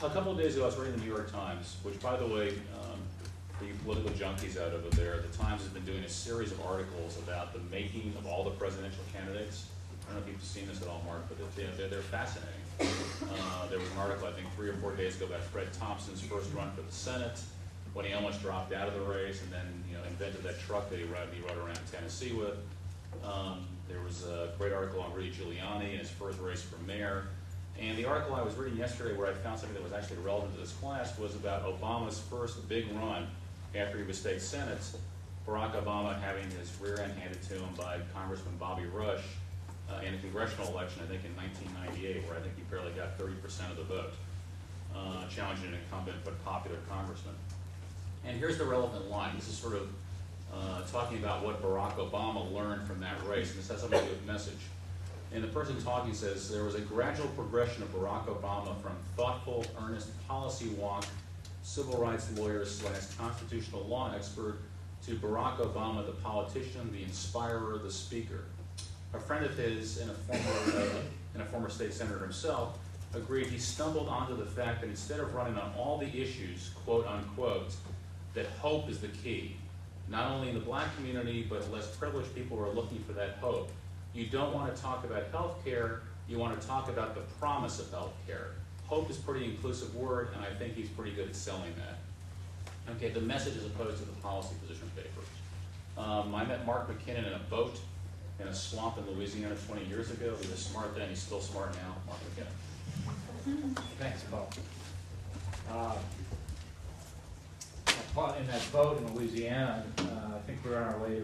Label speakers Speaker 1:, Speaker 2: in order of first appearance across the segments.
Speaker 1: A couple of days ago, I was reading the New York Times, which, by the way, for you political junkies out over there, the Times has been doing a series of articles about the making of all the presidential candidates. I don't know if you've seen this at all, Mark, but they're fascinating. There was an article, I think, 3 or 4 days ago about Fred Thompson's first run for the Senate, when he almost dropped out of the race and then invented that truck that he rode around Tennessee with. There was a great article on Rudy Giuliani and his first race for mayor. And the article I was reading yesterday where I found something that was actually relevant to this class was about Obama's first big run after he was state Senate. Barack Obama having his rear end handed to him by Congressman Bobby Rush in a congressional election, I think in 1998, where I think he barely got 30% of the vote, challenging an incumbent but popular congressman. And here's the relevant line. This is sort of talking about what Barack Obama learned from that race, and this has something to do with message. And the person talking says, there was a gradual progression of Barack Obama from thoughtful, earnest policy wonk, civil rights lawyer / constitutional law expert, to Barack Obama, the politician, the inspirer, the speaker. A friend of his and a former state senator himself agreed he stumbled onto the fact that instead of running on all the issues, quote unquote, that hope is the key. Not only in the black community, but less privileged people who are looking for that hope. You don't want to talk about health care, you want to talk about the promise of health care. Hope is a pretty inclusive word, and I think he's pretty good at selling that. Okay, the message as opposed to the policy position paper. I met Mark McKinnon in a boat in a swamp in Louisiana 20 years ago. He was smart then, he's still smart now. Mark McKinnon.
Speaker 2: Thanks, Paul. In that boat in Louisiana, I think we were on our way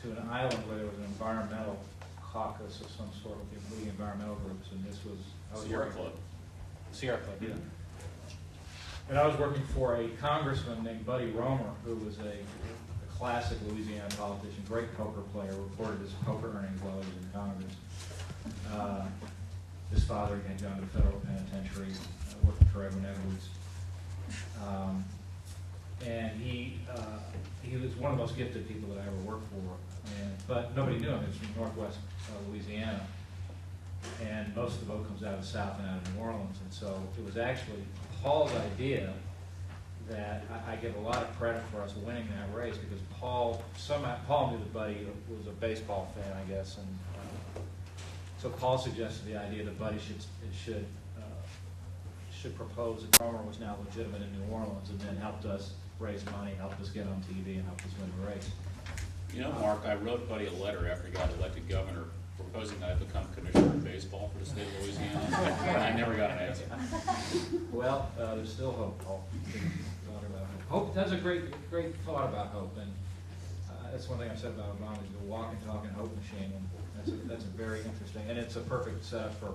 Speaker 2: to an island where there was an environmental caucus of some sort with the environmental groups, and this was
Speaker 1: Sierra Club.
Speaker 2: Sierra Club, yeah. And I was working for a congressman named Buddy Romer, who was a classic Louisiana politician, great poker player, reported his poker earnings while he was in Congress. His father had gone to the federal penitentiary, working for Edwin Edwards. And he was one of the most gifted people that I ever worked for, but nobody knew him. He was from northwest Louisiana, and most of the vote comes out of the South and out of New Orleans, and so it was actually Paul's idea that I give a lot of credit for us winning that race, because Paul knew that Buddy was a baseball fan, I guess, and so Paul suggested the idea that Buddy should propose that Romer was now legitimate in New Orleans, and then helped us raise money, helped us get on TV, and helped us win the race.
Speaker 1: You know, Mark, I wrote Buddy a letter after he got elected governor proposing that I become commissioner of baseball for the state of Louisiana, and I never got an answer.
Speaker 2: Well, there's still hope, Paul. Hope, that's a great thought about hope, and that's one thing I've said about Obama, is the walk and talk and hope machine, and that's a very interesting, and it's a perfect setup for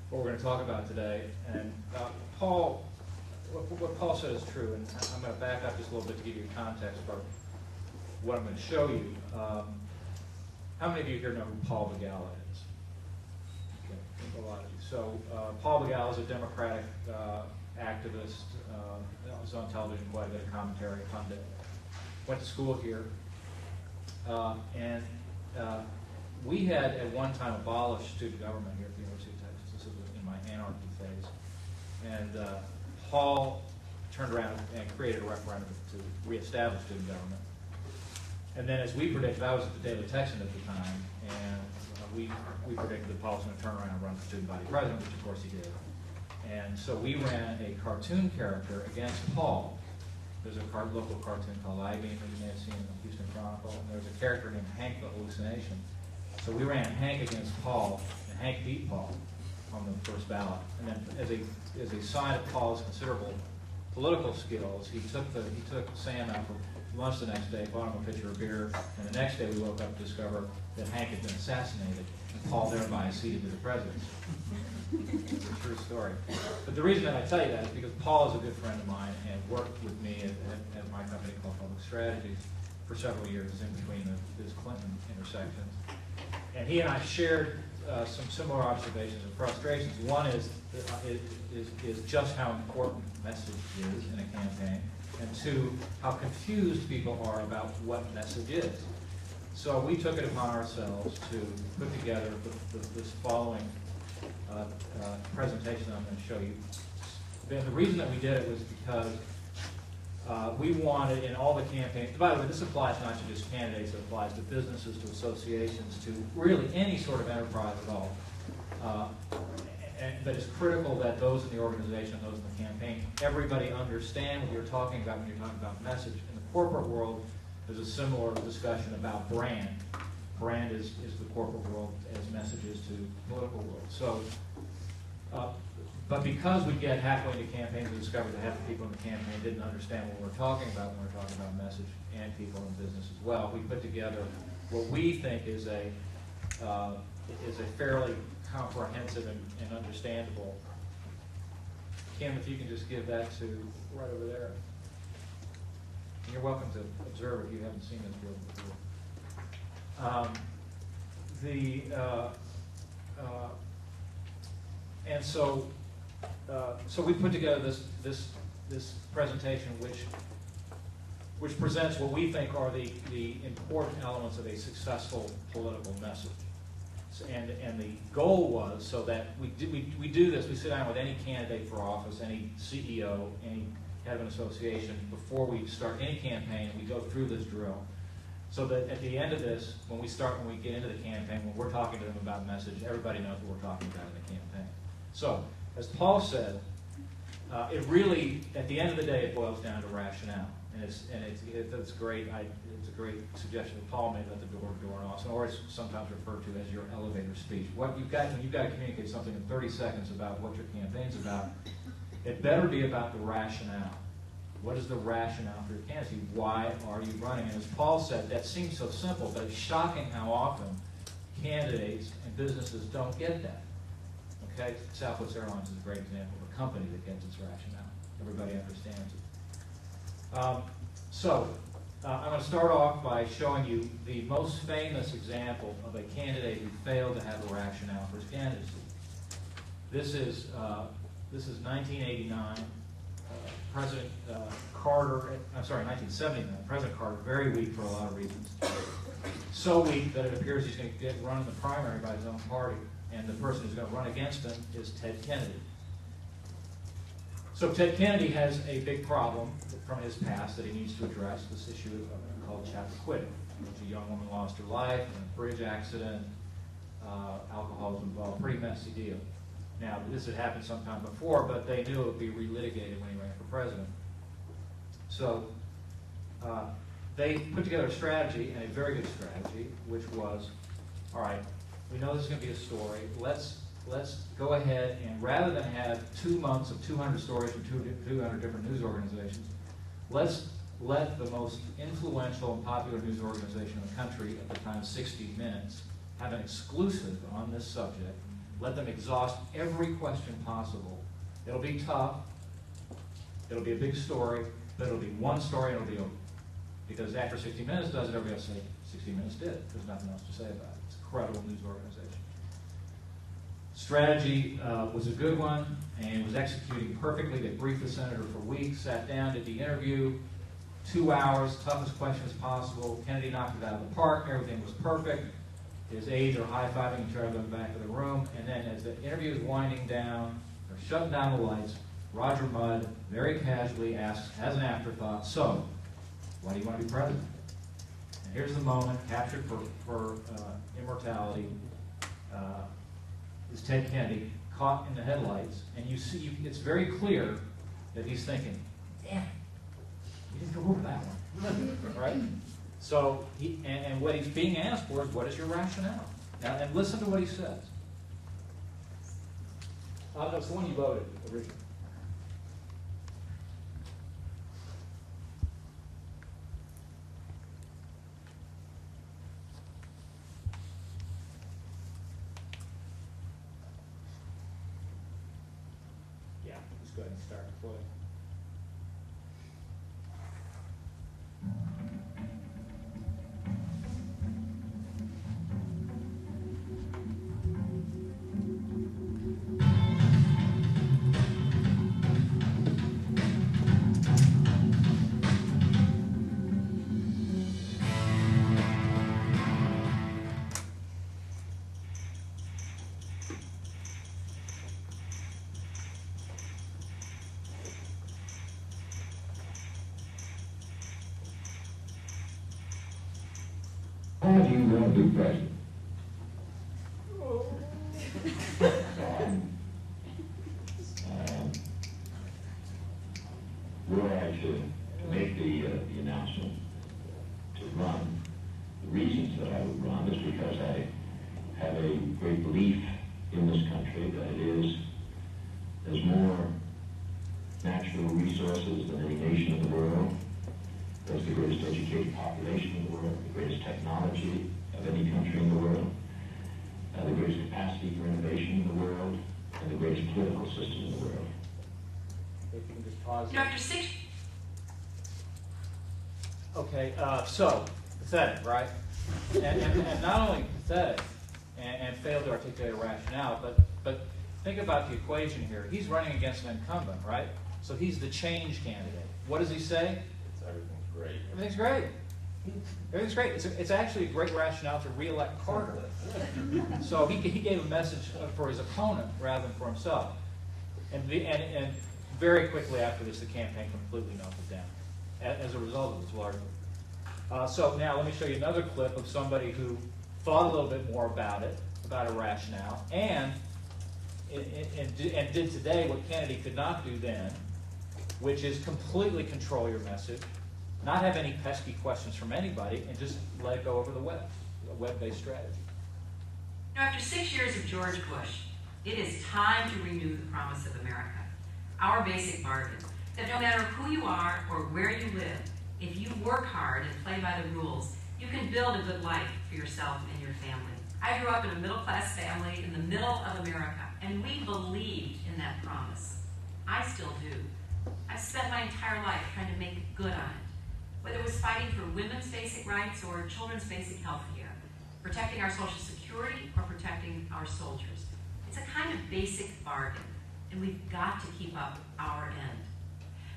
Speaker 2: what we're going to talk about today. And Paul, what Paul said is true, and I'm going to back up just a little bit to give you context for what I'm going to show you. How many of you here know who Paul Begala is? Okay, a lot of you. So Paul Begala is a Democratic activist. Was on television, quite a bit of commentary, pundit. Went to school here, and we had at one time abolished student government here at the University of Texas. This was in my anarchy phase, and Paul turned around and created a referendum to reestablish student government. And then, as we predicted, I was at the Daily Texan at the time, and we predicted that Paul was going to turn around and run for student body president, which of course he did. And so we ran a cartoon character against Paul. There's a local cartoon called I-Beam that you may have seen in the Houston Chronicle, and there's a character named Hank the Hallucination. So we ran Hank against Paul, and Hank beat Paul on the first ballot. And then, as a sign of Paul's considerable political skills, he took Sam out for lunch the next day, bought him a pitcher of beer, and the next day we woke up to discover that Hank had been assassinated, and Paul thereby acceded to the presidency. It's a true story. But the reason that I tell you that is because Paul is a good friend of mine and worked with me at my company called Public Strategies for several years in between his Clinton intersections. And he and I shared some similar observations and frustrations. One is just how important message is in a campaign, and two, how confused people are about what message is. So we took it upon ourselves to put together this following presentation I'm going to show you, the reason that we did it was because we wanted in all the campaigns, by the way, this applies not to just candidates, it applies to businesses, to associations, to really any sort of enterprise at all. But it's critical that those in the organization, those in the campaign, everybody understand what you're talking about when you're talking about message. In the corporate world, there's a similar discussion about brand. Brand is the corporate world as messages to the political world. So, but because we get halfway into campaigns and discover that half the people in the campaign didn't understand what we're talking about when we're talking about message, and people in business as well, we put together what we think is a fairly comprehensive and understandable. Kim, if you can just give that to right over there. And you're welcome to observe if you haven't seen this field before. And so we put together this presentation, which presents what we think are the important elements of a successful political message. And the goal was so that we do this. We sit down with any candidate for office, any CEO, any head of an association before we start any campaign, and we go through this drill. So that at the end of this, when we get into the campaign, when we're talking to them about message, everybody knows what we're talking about in the campaign. So, as Paul said, it really, at the end of the day, it boils down to rationale, and it's great. It's a great suggestion that Paul made about the door-to-door and Austin, or it's sometimes referred to as your elevator speech. When you've got to communicate something in 30 seconds about what your campaign's about, it better be about the rationale. What is the rationale for your candidacy? Why are you running? And as Paul said, that seems so simple, but it's shocking how often candidates and businesses don't get that. Okay, Southwest Airlines is a great example of a company that gets its rationale. Everybody understands it. I'm going to start off by showing you the most famous example of a candidate who failed to have a rationale for his candidacy. This is 1989. President Carter, 1979. President Carter, very weak for a lot of reasons. So weak that it appears he's going to get run in the primary by his own party, and the person who's going to run against him is Ted Kennedy. So Ted Kennedy has a big problem from his past that he needs to address, this issue called Chappaquiddick, in which a young woman lost her life in a bridge accident, alcohol was involved, pretty messy deal. Now, this had happened sometime before, but they knew it would be relitigated when he ran for president. So they put together a strategy, and a very good strategy, which was, all right, we know this is going to be a story. Let's go ahead and rather than have 2 months of 200 stories from 200 different news organizations, let's let the most influential and popular news organization in the country at the time, 60 Minutes, have an exclusive on this subject. Let them exhaust every question possible. It'll be tough. It'll be a big story, but it'll be one story and it'll be over. Because after 60 Minutes does it, everybody will say, 60 Minutes did it. There's nothing else to say about it. It's a credible news organization. Strategy was a good one, and it was executing perfectly. They briefed the senator for weeks, sat down, did the interview, 2 hours, toughest questions possible. Kennedy knocked it out of the park. Everything was perfect. His aides are high-fiving each other in the back of the room, and then as the interview is winding down, they're shutting down the lights, Roger Mudd very casually asks, as an afterthought, so, why do you want to be president? And here's the moment, captured for immortality, is Ted Kennedy caught in the headlights, and you see, it's very clear that he's thinking, damn, you didn't go over that one, right? So, and what he's being asked for is, what is your rationale? Now, and listen to what he says. No, it's the one you voted originally. Yeah, let's go ahead and start the play.
Speaker 3: be president. Were I to make the announcement to run, the reasons that I would run is because I have a great belief in this country that there's more natural resources than any nation in the world. There's the greatest educated population in the world, the greatest technology of any country in the world, the greatest capacity for innovation in the world, and the greatest political system in the world.
Speaker 2: If you can just pause.
Speaker 4: Dr. Six.
Speaker 2: Okay, so, pathetic, right? And not only pathetic and failed to articulate a rationale, but think about the equation here. He's running against an incumbent, right? So he's the change candidate. What does he say?
Speaker 1: Everything's great.
Speaker 2: Everything's great. Everything's great. It's actually a great rationale to re-elect Carter. So he gave a message for his opponent rather than for himself. And very quickly after this, the campaign completely melted down as a result of this, largely. So now let me show you another clip of somebody who thought a little bit more about it, about a rationale, and did today what Kennedy could not do then, which is completely control your message, not have any pesky questions from anybody, and just let it go over the web, a web-based strategy.
Speaker 4: Now, after 6 years of George Bush, it is time to renew the promise of America. Our basic bargain, that no matter who you are or where you live, if you work hard and play by the rules, you can build a good life for yourself and your family. I grew up in a middle-class family in the middle of America, and we believed in that promise. I still do. I've spent my entire life trying to make good on it, whether it was fighting for women's basic rights or children's basic health care, protecting our Social Security or protecting our soldiers. It's a kind of basic bargain, and we've got to keep up our end.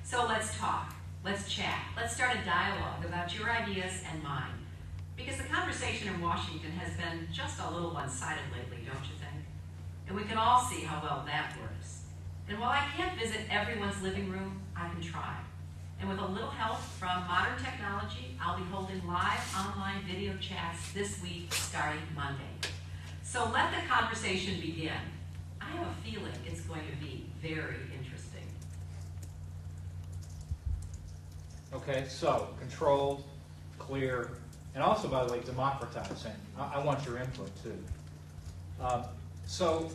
Speaker 4: So let's talk, let's chat, let's start a dialogue about your ideas and mine. Because the conversation in Washington has been just a little one-sided lately, don't you think? And we can all see how well that works. And while I can't visit everyone's living room, I can try. And with a little help from modern technology, I'll be holding live online video chats this week starting Monday. So let the conversation begin. I have a feeling it's going to be very interesting.
Speaker 2: Okay, so controlled, clear, and also, by the way, democratizing. I want your input, too. So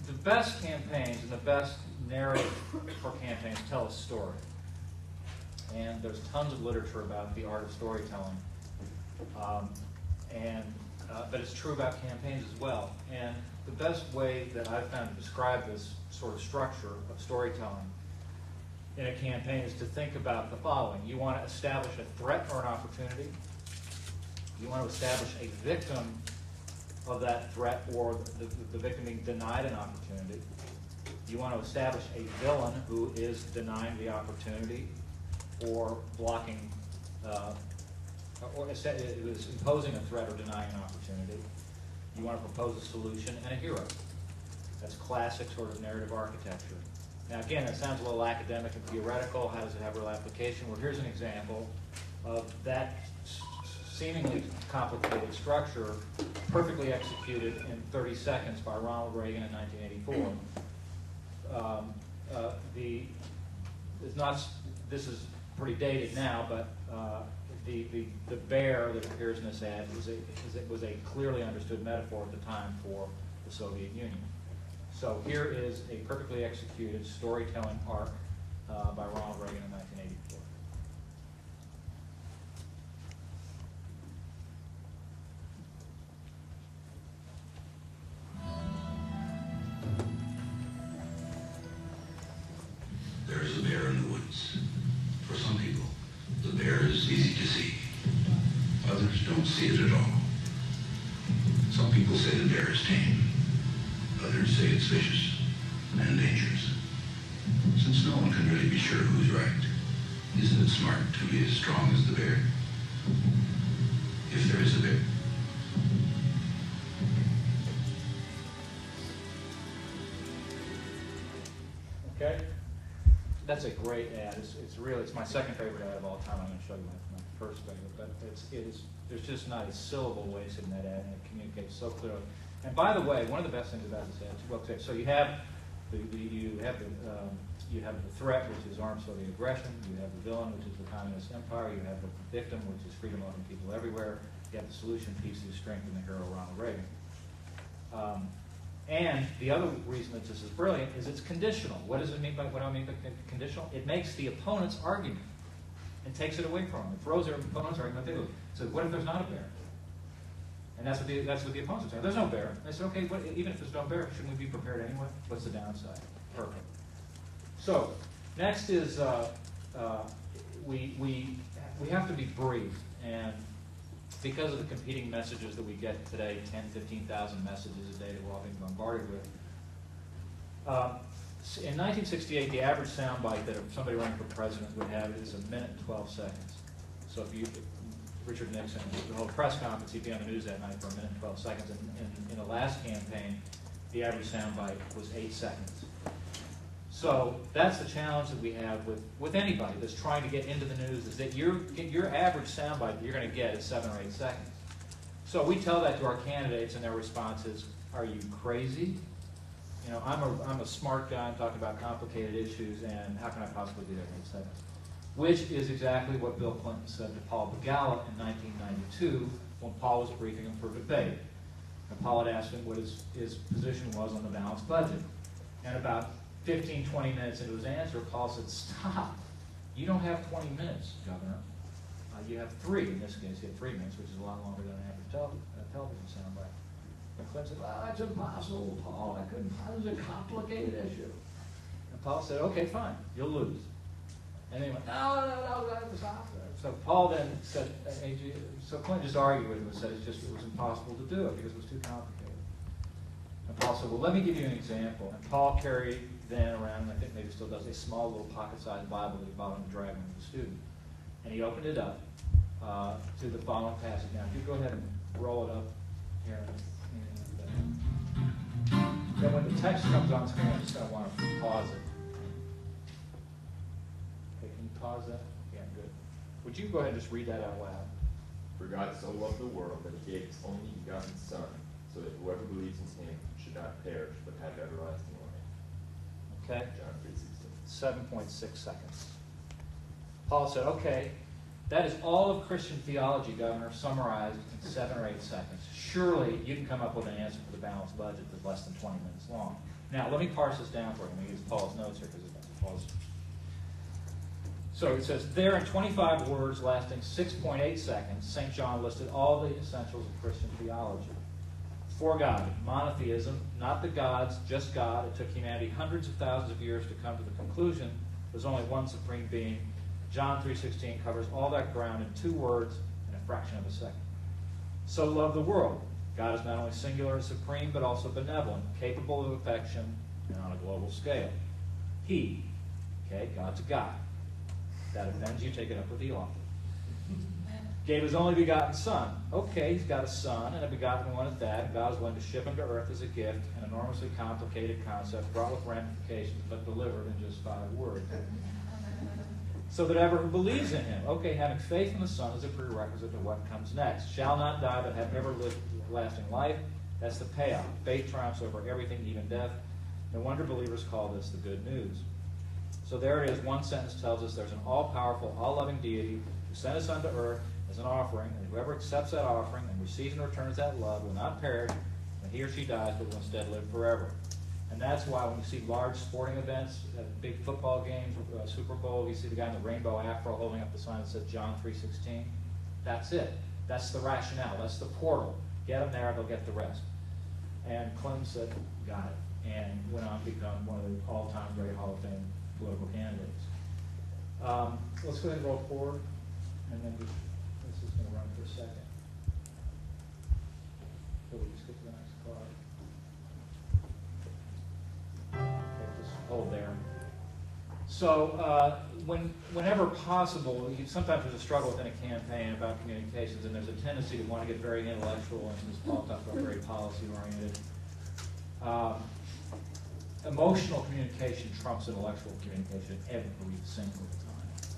Speaker 2: the best campaigns and the best narrative for campaigns tell a story. And there's tons of literature about the art of storytelling. But it's true about campaigns as well. And the best way that I've found to describe this sort of structure of storytelling in a campaign is to think about the following. You want to establish a threat or an opportunity. You want to establish a victim of that threat or the victim being denied an opportunity. You want to establish a villain who is denying the opportunity or blocking, who is imposing a threat or denying an opportunity. You want to propose a solution and a hero. That's classic sort of narrative architecture. Now again, that sounds a little academic and theoretical. How does it have real application? Well, here's an example of that seemingly complicated structure perfectly executed in 30 seconds by Ronald Reagan in 1984. This is pretty dated now, but the bear that appears in this ad was a clearly understood metaphor at the time for the Soviet Union. So here is a perfectly executed storytelling arc by Ronald Reagan in 1984.
Speaker 5: There is a bear in the woods. For some people, the bear is easy to see. Others don't see it at all. Some people say the bear is tame. Others say it's vicious and dangerous. Since no one can really be sure who's right, isn't it smart to be as strong as the bear? If there is a bear.
Speaker 2: Okay? That's a great ad. It's my second favorite ad of all time. I'm going to show you that. perspective, but there's just not a syllable wasted in that ad, and it communicates so clearly. And by the way, one of the best things about this ad, so you have the threat, which is armed Soviet aggression. You have the villain, which is the communist empire. You have the victim, which is freedom-loving people everywhere. You have the solution, peace through strength, and the hero, Ronald Reagan. And the other reason that this is brilliant is it's conditional. What does it mean by, what do I mean by conditional? It makes the opponent's argument and takes it away from them. It throws their opponent's argument. So what if there's not a bear? And that's what the opponents are saying. There's no bear. They say, okay, even if there's no bear, shouldn't we be prepared anyway? What's the downside? Perfect. So next is we have to be brief, and because of the competing messages that we get today, 10, 15,000 messages a day that we're all being bombarded with. In 1968, the average soundbite that somebody running for president would have is 1 minute and 12 seconds. So if Richard Nixon, the whole press conference, he'd be on the news that night for 1 minute and 12 seconds. And in the last campaign, the average soundbite was 8 seconds. So that's the challenge that we have with anybody that's trying to get into the news, is that your average soundbite that you're going to get is 7 or 8 seconds. So we tell that to our candidates, and their response is, "Are you crazy? You know, I'm a smart guy. I'm talking about complicated issues, and how can I possibly do that in 8 seconds?" Which is exactly what Bill Clinton said to Paul Begala in 1992 when Paul was briefing him for debate. And Paul had asked him what his position was on the balanced budget, and about 15, 20 minutes into his answer, Paul said, "Stop. You don't have 20 minutes, Governor. You have 3." In this case, he had 3 minutes, which is a lot longer than an average television soundbite. And Clinton said, "Well, that's impossible, Paul. This is a complicated issue." And Paul said, "Okay, fine. You'll lose." And then he went, no, stop that. So Paul then said, so Clinton just argued with him and said it was impossible to do it because it was too complicated. And Paul said, "Well, let me give you an example." And Paul carried then around, and I think maybe still does, a small little pocket-sized Bible that he bought on the driving with the student. And he opened it up to the following passage. Now, if you go ahead and roll it up here. Then when the text comes on screen, I'm just going to want to pause it. Okay, can you pause that? Yeah, good. Would you go ahead and just read that out loud?
Speaker 6: "For God so loved the world that he gave his only begotten Son, so that whoever believes in him should not perish, but have everlasting life."
Speaker 2: Okay?
Speaker 6: John 3:16.
Speaker 2: 7.6 seconds. Paul said, okay, that is all of Christian theology, Governor, summarized in 7 or 8 seconds. Surely you can come up with an answer for the balanced budget that's less than 20 minutes long. Now, let me parse this down for you. I'm going to use Paul's notes here because it's Paul's. So it says, there in 25 words lasting 6.8 seconds, St. John listed all the essentials of Christian theology. For God, monotheism, not the gods, just God. It took humanity hundreds of thousands of years to come to the conclusion there's only one supreme being. John 3:16 covers all that ground in 2 words in a fraction of a second. So love the world. God is not only singular and supreme, but also benevolent, capable of affection, and on a global scale. He, okay, God's a God. If that offends you, take it up with the author. Gave his only begotten Son. Okay, he's got a son, and a begotten one at that. God is willing to ship him to earth as a gift, an enormously complicated concept, fraught with ramifications, but delivered in just 5 words. So that ever who believes in him. Okay, having faith in the Son is a prerequisite to what comes next. Shall not die, but have everlasting life. That's the payoff. Faith triumphs over everything, even death. No wonder believers call this the good news. So there it is. One sentence tells us there's an all-powerful, all-loving deity who sent his Son to earth as an offering, and whoever accepts that offering and receives and returns that love will not perish when he or she dies, but will instead live forever. And that's why when you see large sporting events, big football games, Super Bowl, you see the guy in the rainbow afro holding up the sign that says John 3:16. That's it. That's the rationale. That's the portal. Get them there, they'll get the rest. And Clinton said, got it. And went on to become one of the all-time great Hall of Fame political candidates. Let's go ahead and roll forward. And then this is going to run for a second. So we'll just get to the next card. Okay, just hold there. So whenever possible, sometimes there's a struggle within a campaign about communications, and there's a tendency to want to get very intellectual, and as Paul talked about, very policy-oriented. Emotional communication trumps intellectual communication every single time.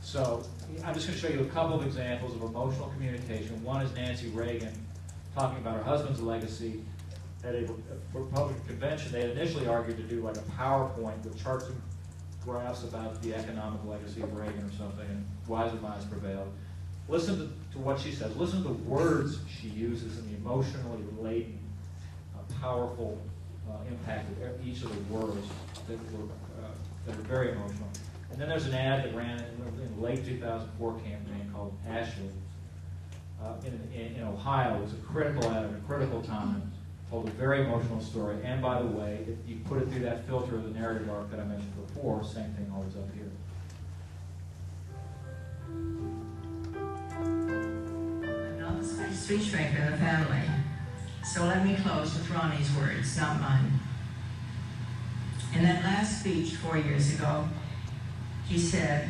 Speaker 2: So I'm just going to show you a couple of examples of emotional communication. One is Nancy Reagan talking about her husband's legacy at a Republican convention. They had initially argued to do like a PowerPoint with charts and graphs about the economic legacy of Reagan or something, and wiser minds prevailed. Listen to what she says. Listen to the words she uses and the emotionally laden, powerful impact of each of the words that are very emotional. And then there's an ad that ran in the late 2004 campaign called Ashley in Ohio. It was a critical ad at a critical time, told a very emotional story. And by the way, if you put it through that filter of the narrative arc that I mentioned before, same thing always up here.
Speaker 7: I'm not the speechmaker in the family, so let me close with Ronnie's words, not mine. In that last speech 4 years ago, he said,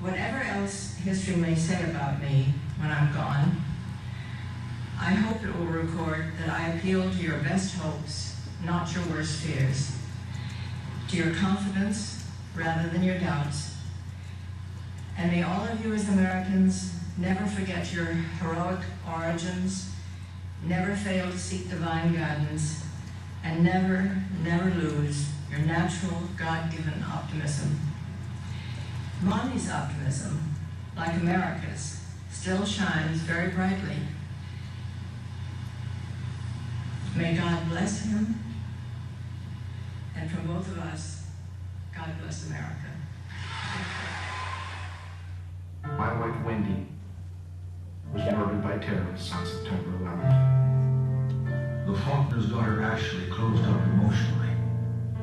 Speaker 7: "Whatever else history may say about me when I'm gone, I hope it will record that I appeal to your best hopes, not your worst fears, to your confidence rather than your doubts. And may all of you as Americans never forget your heroic origins, never fail to seek divine guidance, and never, never lose your natural, God-given optimism." Ronnie's optimism, like America's, still shines very brightly. May God bless him, and from both of us, God bless America.
Speaker 8: My wife, Wendy, was murdered by terrorists on September 11th.
Speaker 9: The Faulkner's daughter, Ashley, closed up emotionally.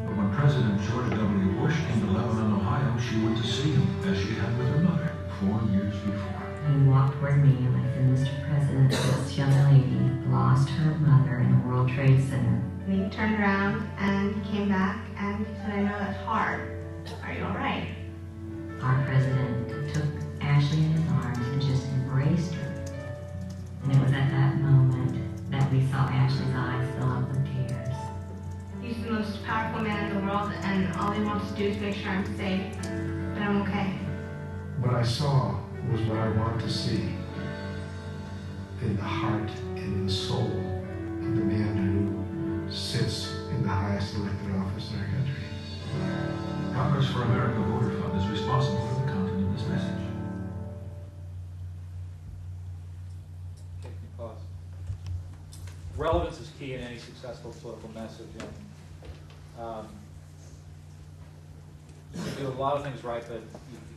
Speaker 9: But when President George W. Bush came to Lebanon, Ohio, she went to see him, as she had with her mother 4 years before.
Speaker 10: He walked toward me and I said, "Mr. President, this young lady lost her mother in the World Trade Center."
Speaker 11: We turned around and he came back and he said, "I know that's hard. Are you all right?"
Speaker 10: Our president took Ashley in his arms and just embraced her. And it was at that moment that we saw Ashley's eyes fill up with tears.
Speaker 11: He's the most powerful man in the world, and all he wants to do is make sure I'm safe, but I'm okay.
Speaker 8: What I saw was what I want to see in the heart and in the soul of the man who sits in the highest elected office in our country.
Speaker 9: Progress for America Voter Fund is responsible for the content of this message.
Speaker 2: Okay, can you pause? Relevance is key in any successful political message. You can do a lot of things right, but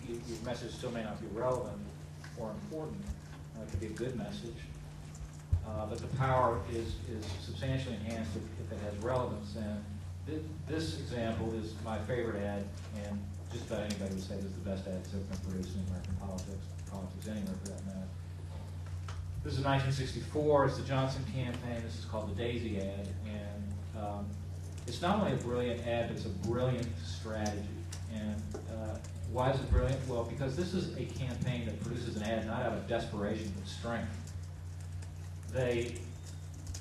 Speaker 2: your message still may not be relevant or important. It could be a good message, but the power is substantially enhanced if it has relevance. And this example is my favorite ad, and just about anybody would say this is the best ad that's ever been produced in American politics anywhere for that matter. This is 1964. It's the Johnson campaign. This is called the Daisy ad, and it's not only a brilliant ad, but it's a brilliant strategy. And why is it brilliant? Well, because this is a campaign that produces an ad not out of desperation, but strength.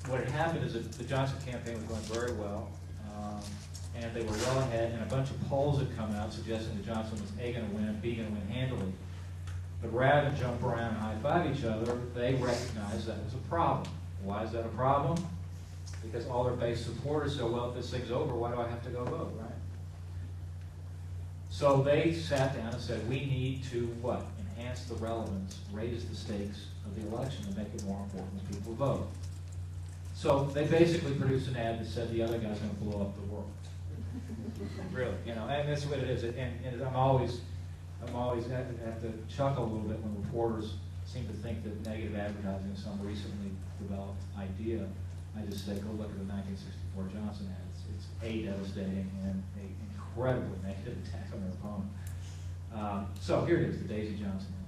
Speaker 2: What had happened is that the Johnson campaign was going very well, and they were well ahead, and a bunch of polls had come out suggesting that Johnson was A, going to win, and B, going to win handily. But rather than jump around and high-five each other, they recognized that was a problem. Why is that a problem? Because all their base supporters said, well, if this thing's over, why do I have to go vote, right? So they sat down and said, we need to, what? Enhance the relevance, raise the stakes of the election and make it more important when people vote. So they basically produced an ad that said the other guy's going to blow up the world. Really, and that's what it is. And I'm always have to chuckle a little bit when reporters seem to think that negative advertising is some recently developed idea. I just say, go look at the 1964 Johnson ad. It's A, devastating, and an incredibly negative attack on their opponent. So here it is, the Daisy Johnson ad.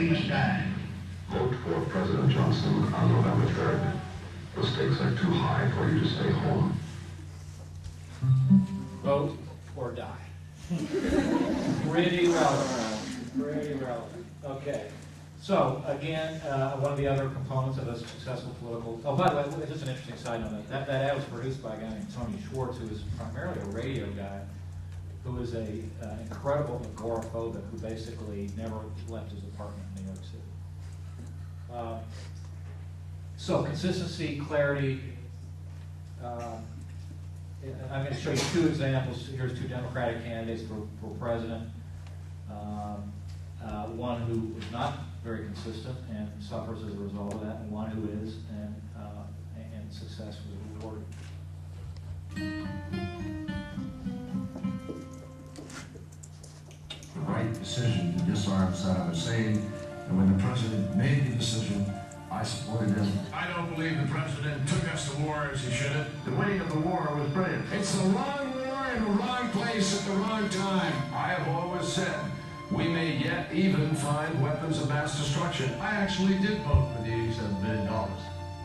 Speaker 5: please die.
Speaker 3: Vote for President Johnson on November 3rd. The stakes are too high for you to stay home.
Speaker 2: Vote or die. Pretty relevant. Pretty relevant. Okay. So again, one of the other components of a successful political. Oh, by the way, just an interesting side note. That ad was produced by a guy named Tony Schwartz, who is primarily a radio guy, who is a incredible agoraphobic who basically never left his apartment in New York City. So consistency, clarity. I'm going to show you two examples. Here's two Democratic candidates for president. One who is not very consistent and suffers as a result of that, and one who is, and success was rewarded.
Speaker 9: The right decision to disarm Saddam Hussein, and when the president made the decision, I supported him.
Speaker 12: I don't believe the president took us to war as he should have.
Speaker 9: The winning of the war was brilliant.
Speaker 12: It's the wrong war in the wrong place at the wrong time.
Speaker 9: I have always said we may yet even find weapons of mass destruction.
Speaker 12: I actually did vote for the $87 billion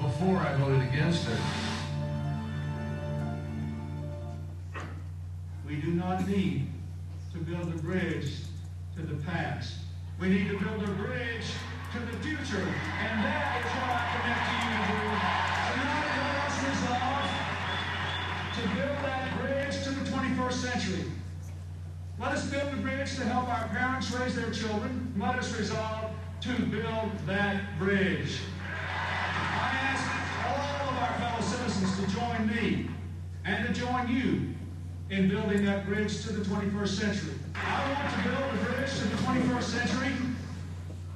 Speaker 12: before I voted against it. We do not need to build a bridge to the past. We need to build a bridge to the future, and that is what I commit to you to do. Tonight, let us resolve to build that bridge to the 21st century. Let us build a bridge to help our parents raise their children. Let us resolve to build that bridge. I ask all of our fellow citizens to join me and to join you in building that bridge to the 21st century. I want to build a bridge to the 21st century,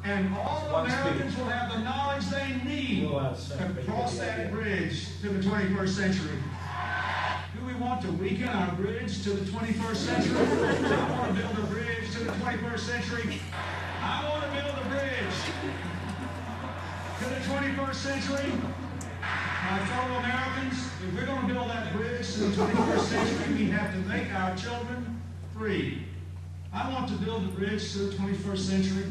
Speaker 12: and all Americans will have the knowledge they need to cross that bridge to the 21st century. Do we want to weaken our bridge to the 21st century? I want to build a bridge to the 21st century. I want to build a bridge to the 21st century. My fellow Americans, if we're going to build that bridge to the 21st century, we have to make our children free. I want to build a bridge to the 21st century.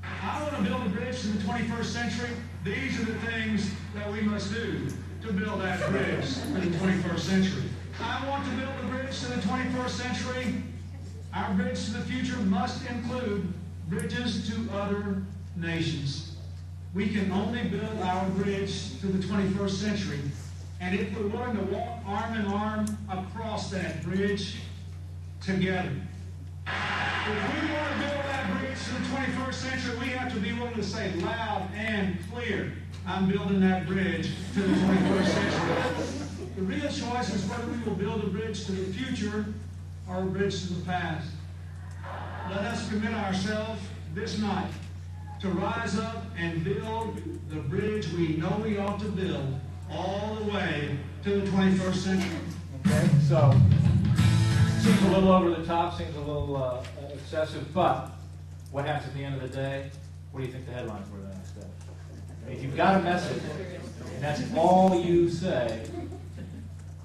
Speaker 12: I want to build a bridge to the 21st century. These are the things that we must do to build that bridge to the 21st century. I want to build a bridge to the 21st century. Our bridge to the future must include bridges to other nations. We can only build our bridge to the 21st century, and if we're willing to walk arm in arm across that bridge together. If we want to build that bridge to the 21st century, we have to be willing to say loud and clear, I'm building that bridge to the 21st century. The real choice is whether we will build a bridge to the future or a bridge to the past. Let us commit ourselves this night to rise up and build the bridge we know we ought to build all the way to the 21st century.
Speaker 2: Okay, so seems a little over the top, seems a little excessive, but what happens at the end of the day? What do you think the headlines were the next day? I mean, if you've got a message, and that's all you say,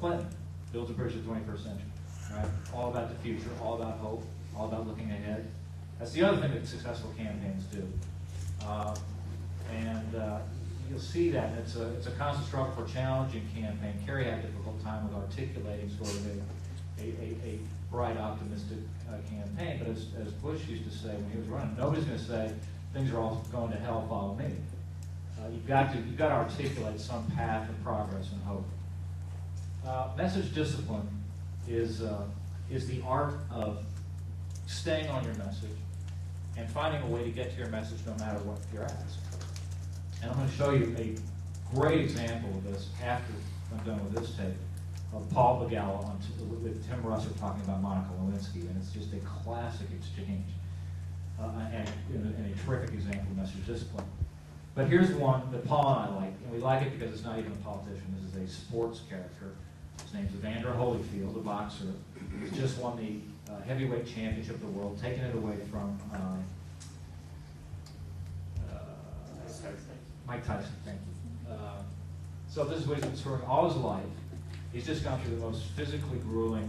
Speaker 2: Clinton builds a bridge to the 21st century, right? All about the future, all about hope, all about looking ahead. That's the other thing that successful campaigns do. You'll see that it's a constant struggle for a challenging campaign. Kerry had a difficult time with articulating sort of a bright, optimistic campaign. But as Bush used to say when he was running, nobody's going to say things are all going to hell. Follow me. You've got to articulate some path of progress and hope. Message discipline is the art of staying on your message and finding a way to get to your message no matter what you're asked. And I'm going to show you a great example of this after I'm done with this tape of Paul Begala with Tim Russert talking about Monica Lewinsky, and it's just a classic exchange and a terrific example of message discipline. But here's one that Paul and I like, and we like it because it's not even a politician. This is a sports character. His name's Evander Holyfield, a boxer. He's just won the heavyweight championship of the world, taking it away from Mike Tyson. Thank you. So this is what he's been scoring all his life. He's just gone through the most physically grueling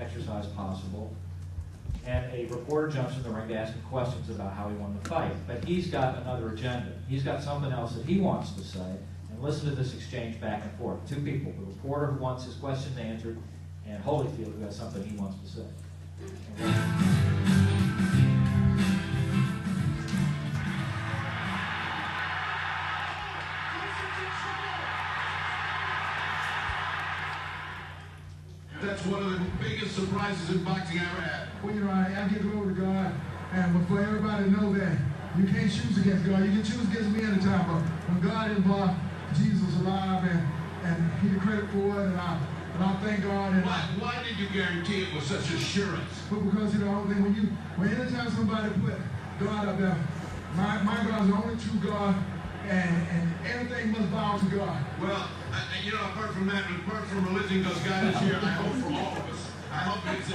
Speaker 2: exercise possible. and a reporter jumps in the ring to ask him questions about how he won the fight. But he's got another agenda. He's got something else that he wants to say. And listen to this exchange back and forth. Two people, the reporter who wants his questions answered, and Holyfield who has something he wants to say.
Speaker 5: That's one of the biggest surprises in boxing I ever had.
Speaker 12: Well, you know, I give glory to God, and for everybody to know that you can't choose against God. You can choose against me anytime, but when God is involved, Jesus is alive, and He the credit for it, and I thank God. And
Speaker 5: Why did you guarantee it with such assurance?
Speaker 12: But because, you know, I think when anytime somebody put God up there, my God is the only true God, and everything must bow to God.
Speaker 5: Well, you know, apart from that, apart from religion goes guidance here, I hope for all of us. I hope it's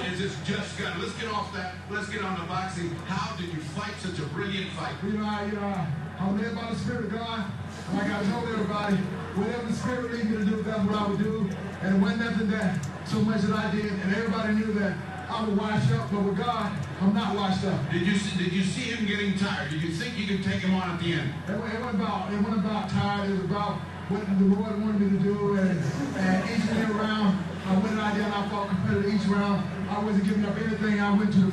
Speaker 5: just God. Let's get off that. Let's get on to boxing. How did you fight such a brilliant fight?
Speaker 12: You know, I'm led by the Spirit of God. Like I told everybody, whatever the Spirit leads me to do, that's what I would do. And it wasn't nothing that so much that I did, and everybody knew that I was washed up. But with God, I'm not washed up.
Speaker 5: Did you see him getting tired? Did you think you could take him on at the end?
Speaker 12: It wasn't about tired. It was about what the Lord wanted me to do, and each and every round, I went out there and I fought competitive each round. I wasn't giving up anything. I went to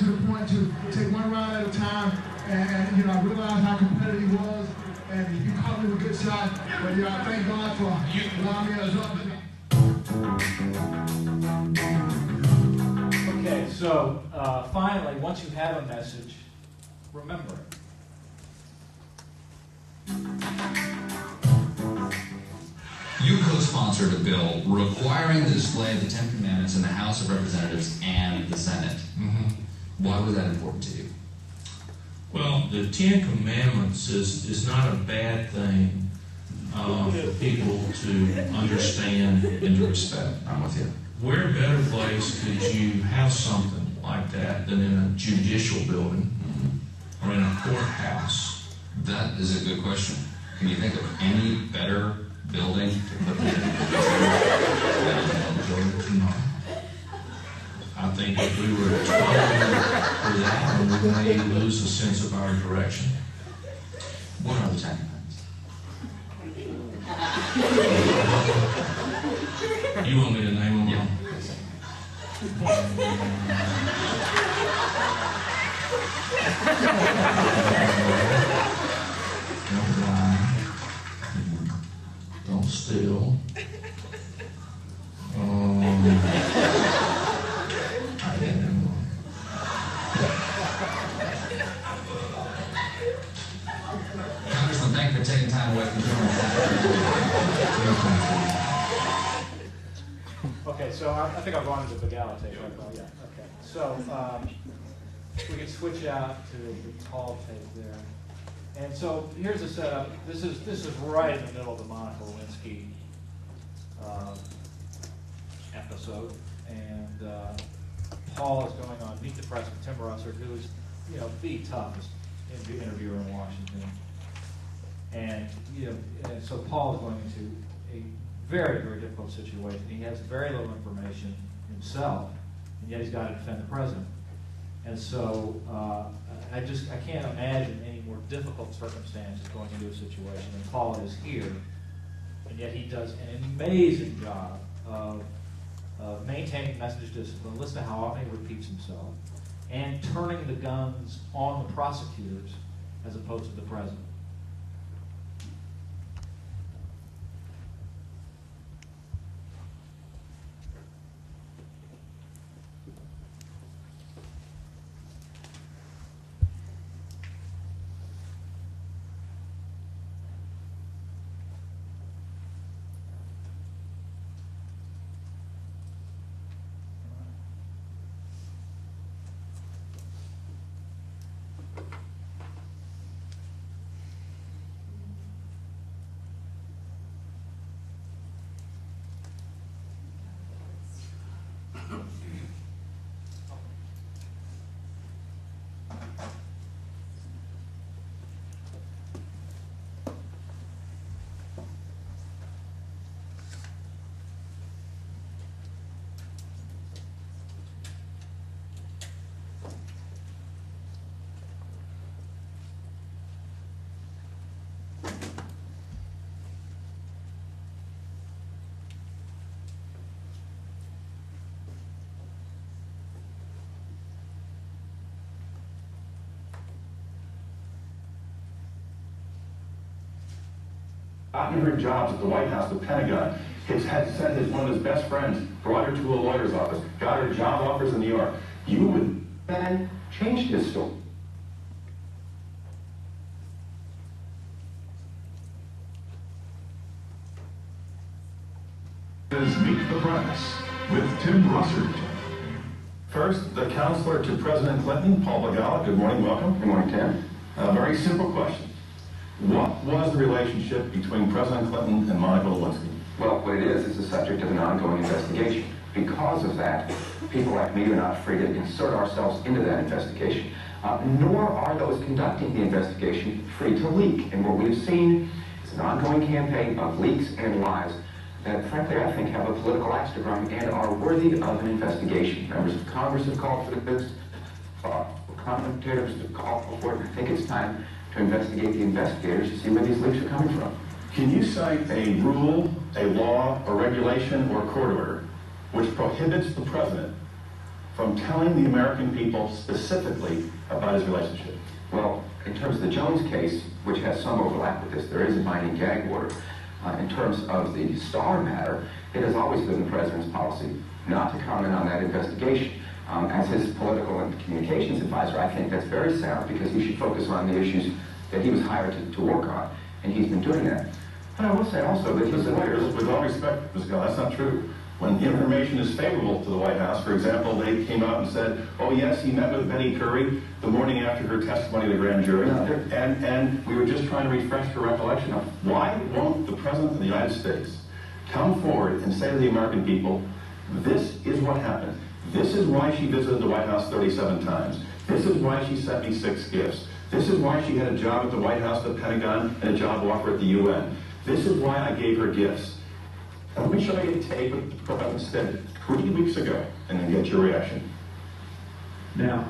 Speaker 12: the point to take one round at a time, and you know, I realized how competitive he was, and he caught me with a good shot. But yeah, I thank God for allowing me to drop it.
Speaker 2: Okay, so finally, once you have a message, remember it.
Speaker 13: You co-sponsored a bill requiring the display of the Ten Commandments in the House of Representatives and the Senate. Why was that important to you?
Speaker 14: Well, the Ten Commandments is not a bad thing for people to understand and to respect.
Speaker 13: I'm with you.
Speaker 14: Where better place could you have something like that than in a judicial building or in a courthouse?
Speaker 13: That is a good question. Can you think of any better building to put that in?
Speaker 14: No. I think if we were told for that, we may lose a sense of our direction.
Speaker 13: What are the Ten Commandments?
Speaker 14: You want me to name them?
Speaker 13: Yeah.
Speaker 14: Don't lie. Don't steal.
Speaker 13: Congressman, thank you for taking time away from doing
Speaker 2: Okay, so I think I've gone into the legality tape right now. Yeah. Okay. So we can switch out to the tall tape there. And so here's the setup. This is right in the middle of the Monica Lewinsky episode, and Paul is going on Meet the Press with Tim Russert, who is, you know, the toughest interviewer in Washington. And and so Paul is going into a very, very difficult situation. He has very little information himself, and yet he's got to defend the president. And so I can't imagine any more difficult circumstances going into a situation than Paul is here, and yet he does an amazing job of maintaining message discipline, listen to how often he repeats himself, and turning the guns on the prosecutors as opposed to the president.
Speaker 15: gotten her jobs at the White House, the Pentagon, had sent one of his best friends, brought her to a lawyer's office, got her job offers in New York. You would then change his story.
Speaker 16: Meet the Press with Tim Russert.
Speaker 15: First, the counselor to President Clinton, Paul Begala. Good morning, welcome. Good morning, Tim. A very simple question. What was the relationship between President Clinton and Monica Lewinsky?
Speaker 17: Well, what it is the subject of an ongoing investigation. Because of that, people like me are not free to insert ourselves into that investigation, nor are those conducting the investigation free to leak. And what we've seen is an ongoing campaign of leaks and lies that, frankly, I think have a political axe to grind and are worthy of an investigation. Members of Congress have called for this, commentators have called for it. I think it's time to investigate the investigators to see where these leaks are coming from.
Speaker 15: Can you cite a rule, a law, a regulation, or a court order which prohibits the president from telling the American people specifically about his relationship?
Speaker 17: Well, in terms of the Jones case, which has some overlap with this, there is a binding gag order. In terms of the Starr matter, it has always been the president's policy not to comment on that investigation. As his political and communications advisor, I think that's very sound because he should focus on the issues that he was hired to work on, and he's been doing that. But I will say also that his lawyers...
Speaker 15: With all respect, Ms. Gall, that's not true. When the information is favorable to the White House, for example, they came out and said, oh yes, he met with Betty Curry the morning after her testimony to the grand jury, and we were just trying to refresh her recollection of why won't the President of the United States come forward and say to the American people, this is what happened. This is why she visited the White House 37 times. This is why she sent me 6 gifts. This is why she had a job at the White House, the Pentagon, and a job offer at the UN. This is why I gave her gifts. And let me show you a tape of the President said 3 weeks ago, and then get your reaction.
Speaker 18: Now,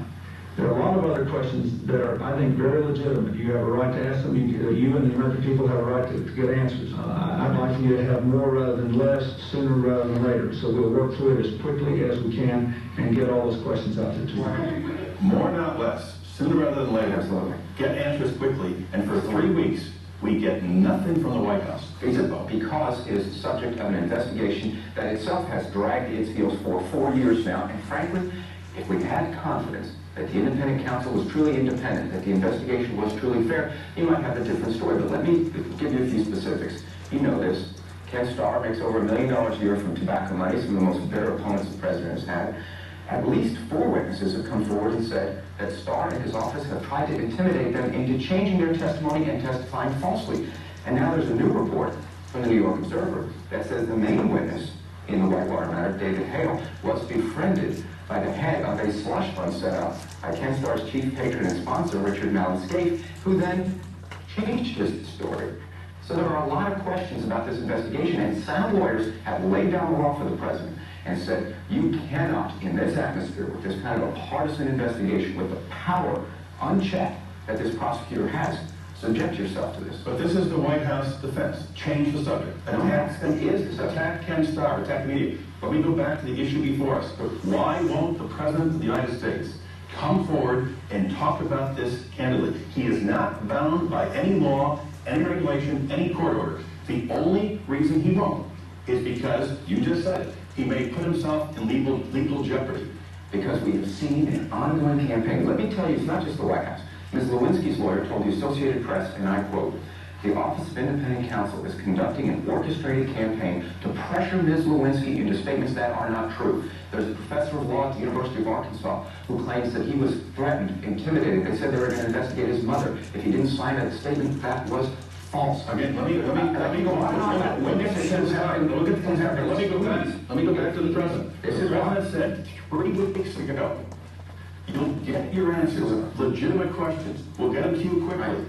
Speaker 18: there are a lot of other questions that are, I think, very legitimate. You have a right to ask them. You and the American people have a right to get answers. I'd like for you to have more rather than less, sooner rather than later. So we'll work through it as quickly as we can and get all those questions out there to you.
Speaker 15: More, not less. Sooner rather than later.
Speaker 17: Absolutely.
Speaker 15: Get answers quickly. And for 3 weeks, we get nothing from the White House.
Speaker 17: Because it is the subject of an investigation that itself has dragged its heels for 4 years now. And frankly, if we had confidence that the independent counsel was truly independent, that the investigation was truly fair, you might have a different story. But let me give you a few specifics. You know this. Ken Starr makes over $1 million a year from tobacco money, some of the most bitter opponents the president has had. At least 4 witnesses have come forward and said that Starr and his office have tried to intimidate them into changing their testimony and testifying falsely. And now there's a new report from the New York Observer that says the main witness in the Whitewater matter, David Hale, was befriended by the head of a slush fund set up by Ken Starr's chief patron and sponsor, Richard Mallon-Scaife, who then changed his story. So there are a lot of questions about this investigation, and sound lawyers have laid down the law for the president and said, you cannot, in this atmosphere, with this kind of a partisan investigation, with the power unchecked that this prosecutor has, subject yourself to this.
Speaker 15: But this is the White House defense. Change the subject. Attack Ken Starr, attack the media. Let me go back to the issue before us. Why won't the President of the United States come forward and talk about this candidly? He is not bound by any law, any regulation, any court order. The only reason he won't is because, you just said it, he may put himself in legal jeopardy.
Speaker 17: Because we have seen an ongoing campaign. Let me tell you, it's not just the White House. Ms. Lewinsky's lawyer told the Associated Press, and I quote, the Office of Independent Counsel is conducting an orchestrated campaign to pressure Ms. Lewinsky into statements that are not true. There's a professor of law at the University of Arkansas who claims that he was threatened, intimidated. They said they were going to investigate his mother. If he didn't sign a statement, that was false.
Speaker 15: Again, let me go on. Let me go back to the president. This is what I said 3 weeks ago. You'll get your answers, legitimate questions. We'll get them to you quickly.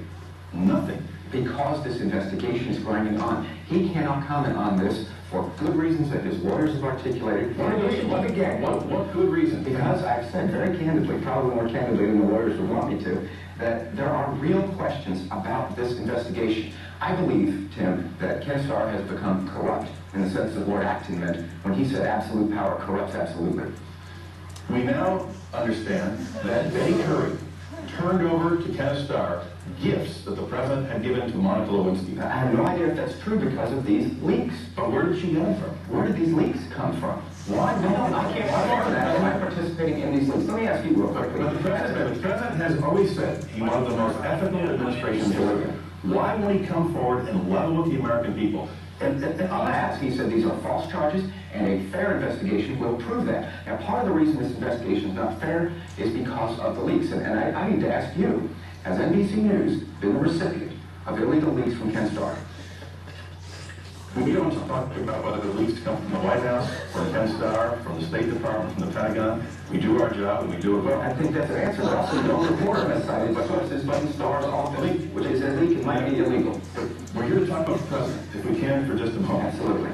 Speaker 15: Nothing.
Speaker 17: Because this investigation is grinding on. He cannot comment on this for good reasons that his lawyers have articulated.
Speaker 15: What good reason?
Speaker 17: Because I've said very candidly, probably more candidly than the lawyers would want me to, that there are real questions about this investigation. I believe, Tim, that Ken Starr has become corrupt in the sense that Lord Acton meant when he said absolute power corrupts absolutely.
Speaker 15: We now understand that Betty Curry turned over to Kenneth Starr gifts that the president had given to Monica Lewinsky.
Speaker 17: I have no idea if that's true because of these leaks.
Speaker 15: But where did she get them from?
Speaker 17: Where did these leaks come from? Why? I can't answer that. Am I participating in these leaks? Let me ask you real quickly.
Speaker 15: But the president has always said he wanted the most ethical administration to live in. Why won't he come forward and level with the American people?
Speaker 17: And I'll ask, he said these are false charges, and a fair investigation will prove that. Now, part of the reason this investigation is not fair is because of the leaks. And I need to ask you, has NBC News been the recipient of illegal leaks from Ken Starr?
Speaker 15: We don't talk about whether the leaks come from the White House, from Ken Starr, from the State Department, from the Pentagon. We do our job, and we do it well.
Speaker 17: I think that's an answer, but also no reporter has cited sources but Starr's office, which is a leak. It might be illegal.
Speaker 15: But we're here to talk about the president, if we can, for just a moment.
Speaker 17: Absolutely.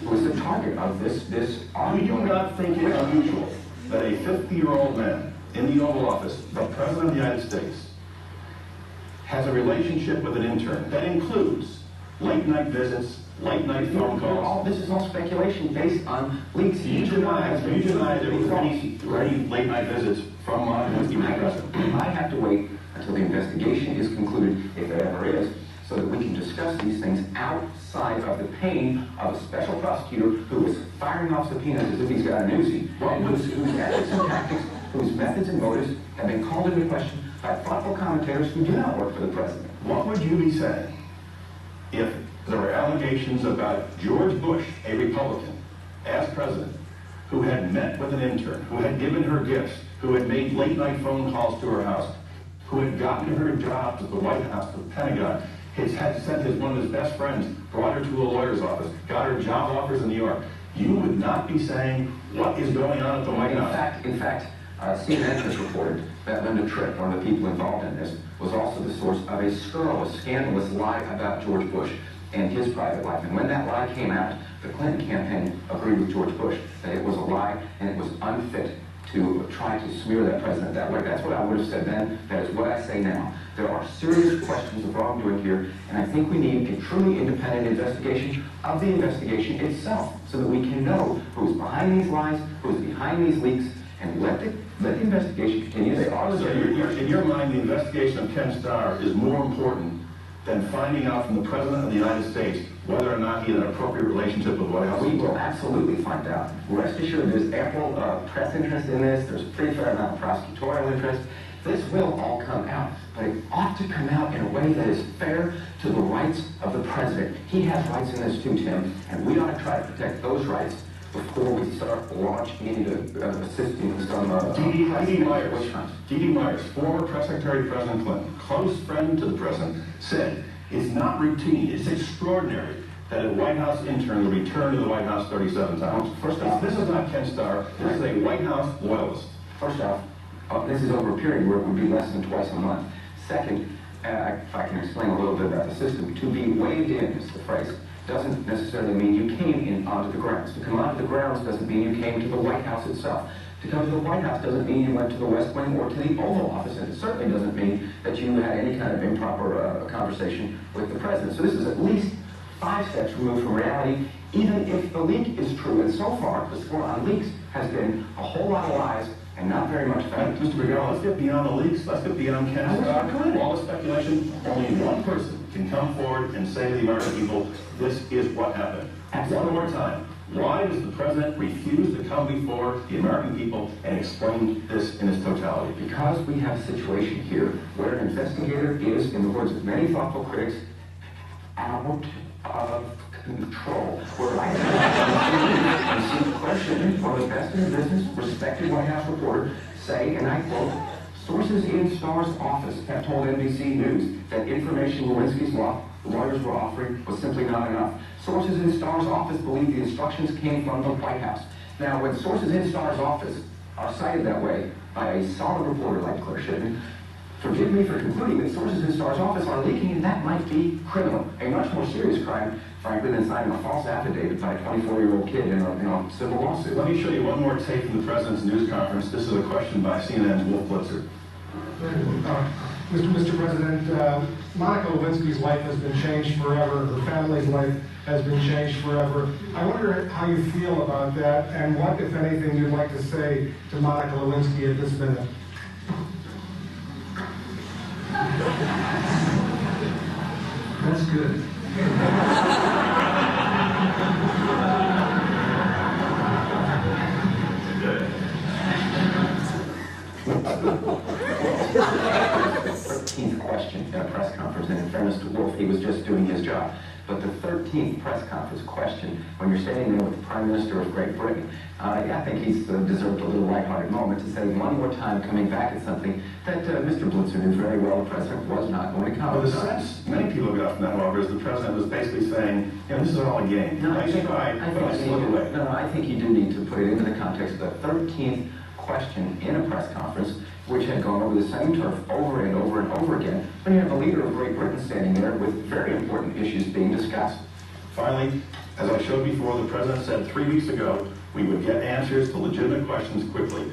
Speaker 17: Who was the target of this
Speaker 15: Do you not think it unusual that a 50-year-old man in the Oval Office, the President of the United States, has a relationship with an intern that includes late-night visits, late-night phone calls?
Speaker 17: This is all speculation based on leaks.
Speaker 15: You deny there were any late-night visits from Monica Lewinsky to the president.
Speaker 17: We might have to wait until the investigation is concluded, if it ever is, so that we can discuss these things outside of the pain of a special prosecutor who is firing off subpoenas as if he's got a newsie, and whose ethics and tactics, whose methods and motives have been called into question by thoughtful commentators who do not work for the president.
Speaker 15: What would you be saying if there were allegations about George Bush, a Republican, as president, who had met with an intern, who had given her gifts, who had made late-night phone calls to her house, who had gotten her jobs at the White House, the Pentagon, had sent one of his best friends, brought her to a lawyer's office, got her job offers in New York? You would not be saying what is going on at the White House.
Speaker 17: In fact, CNN has reported that Linda Tripp, one of the people involved in this, was also the source of a scurrilous, scandalous lie about George Bush and his private life. And when that lie came out, the Clinton campaign agreed with George Bush that it was a lie and it was unfit to try to smear that president that way. That's what I would have said then. That is what I say now. There are serious questions of wrongdoing here, and I think we need a truly independent investigation of the investigation itself so that we can know who's behind these lies, who's behind these leaks, and let the investigation continue.
Speaker 15: So in your mind, the investigation of Ken Starr is more important than finding out from the President of the United States whether or not he had an appropriate relationship with the White House?
Speaker 17: We will absolutely find out. Rest assured, there's ample press interest in this. There's a pretty fair amount of prosecutorial interest. This will all come out, but it ought to come out in a way that is fair to the rights of the President. He has rights in this too, Tim, and we ought to try to protect those rights before we start launching into assisting some
Speaker 15: D.D. Myers, former press secretary to President Clinton, close friend to the President, said, it's not routine, it's extraordinary that a White House intern will return to the White House 37 times. First off, this is not Ken Starr, this is a White House loyalist.
Speaker 17: First off, this is over a period where it would be less than twice a month. Second, if I can explain a little bit about the system, to be waved in is the phrase. Doesn't necessarily mean you came in onto the grounds. To come onto the grounds doesn't mean you came to the White House itself. To come to the White House doesn't mean you went to the West Wing or to the Oval Office, and it certainly doesn't mean that you had any kind of improper conversation with the President. So this is at least 5 steps removed from reality, even if the leak is true. And so far, the score on leaks has been a whole lot of lies and not very much fact.
Speaker 15: Mr. McGarrell, let's get beyond the leaks. Let's get beyond Ken Starr. All the speculation, only one person can come forward and say to the American people, this is what happened. One more time. Why does the President refuse to come before the American people and explain this in its totality?
Speaker 17: Because we have a situation here where an investigator is, in the words of many thoughtful critics, out of control. Where I have seen questioning one of the best in the business, respected White House reporter, say, and I quote, sources in Starr's office have told NBC News that information Lewinsky's lawyers were offering was simply not enough. Sources in Starr's office believe the instructions came from the White House. Now, when sources in Starr's office are cited that way by a solid reporter like Claire Shipman, forgive me for concluding that sources in Starr's office are leaking, and that might be criminal. A much more serious crime, frankly, than signing a false affidavit by a 24-year-old kid in a civil lawsuit.
Speaker 15: Let me show you one more tape from the President's news conference. This is a question by CNN's Wolf Blitzer.
Speaker 8: Mr. President, Monica Lewinsky's life has been changed forever. Her family's life has been changed forever. I wonder how you feel about that and what, if anything, you'd like to say to Monica Lewinsky at this minute.
Speaker 18: that's good.
Speaker 17: Question in a press conference, and in fairness to Wolf, he was just doing his job. But the 13th press conference question, when you're standing there with the Prime Minister of Great Britain, I think he's deserved a little lighthearted moment to say one more time, coming back at something that Mr. Blitzer knew very well the President was not going to comment
Speaker 15: Well, the sense many people got from that, however, is the President was basically saying, you know, this is all a game.
Speaker 17: No,
Speaker 15: I tried, but I slid away.
Speaker 17: No, I think you do need to put it into the context of the 13th question in a press conference, which had gone over the same turf over and over and over again, when you have the leader of Great Britain standing there with very important issues being discussed.
Speaker 15: Finally, as I showed before, the President said 3 weeks ago we would get answers to legitimate questions quickly.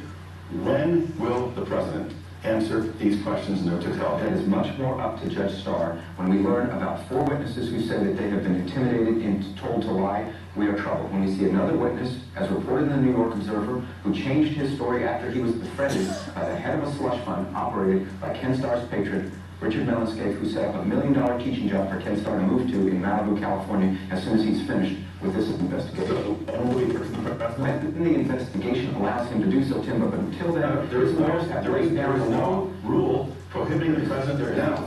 Speaker 15: When will the President answer these questions in their totality?
Speaker 17: That is much more up to Judge Starr. When we learn about 4 witnesses who say that they have been intimidated and told to lie, we are troubled. When we see another witness, as reported in the New York Observer, who changed his story after he was befriended by the head of a slush fund operated by Ken Starr's patron, Richard Mellonscape, who set up a $1 million teaching job for Ken Starr to move to in Malibu, California, as soon as he's finished with this investigation. When the investigation allows him to do so, Tim, but until then,
Speaker 15: there is no rule prohibiting the President.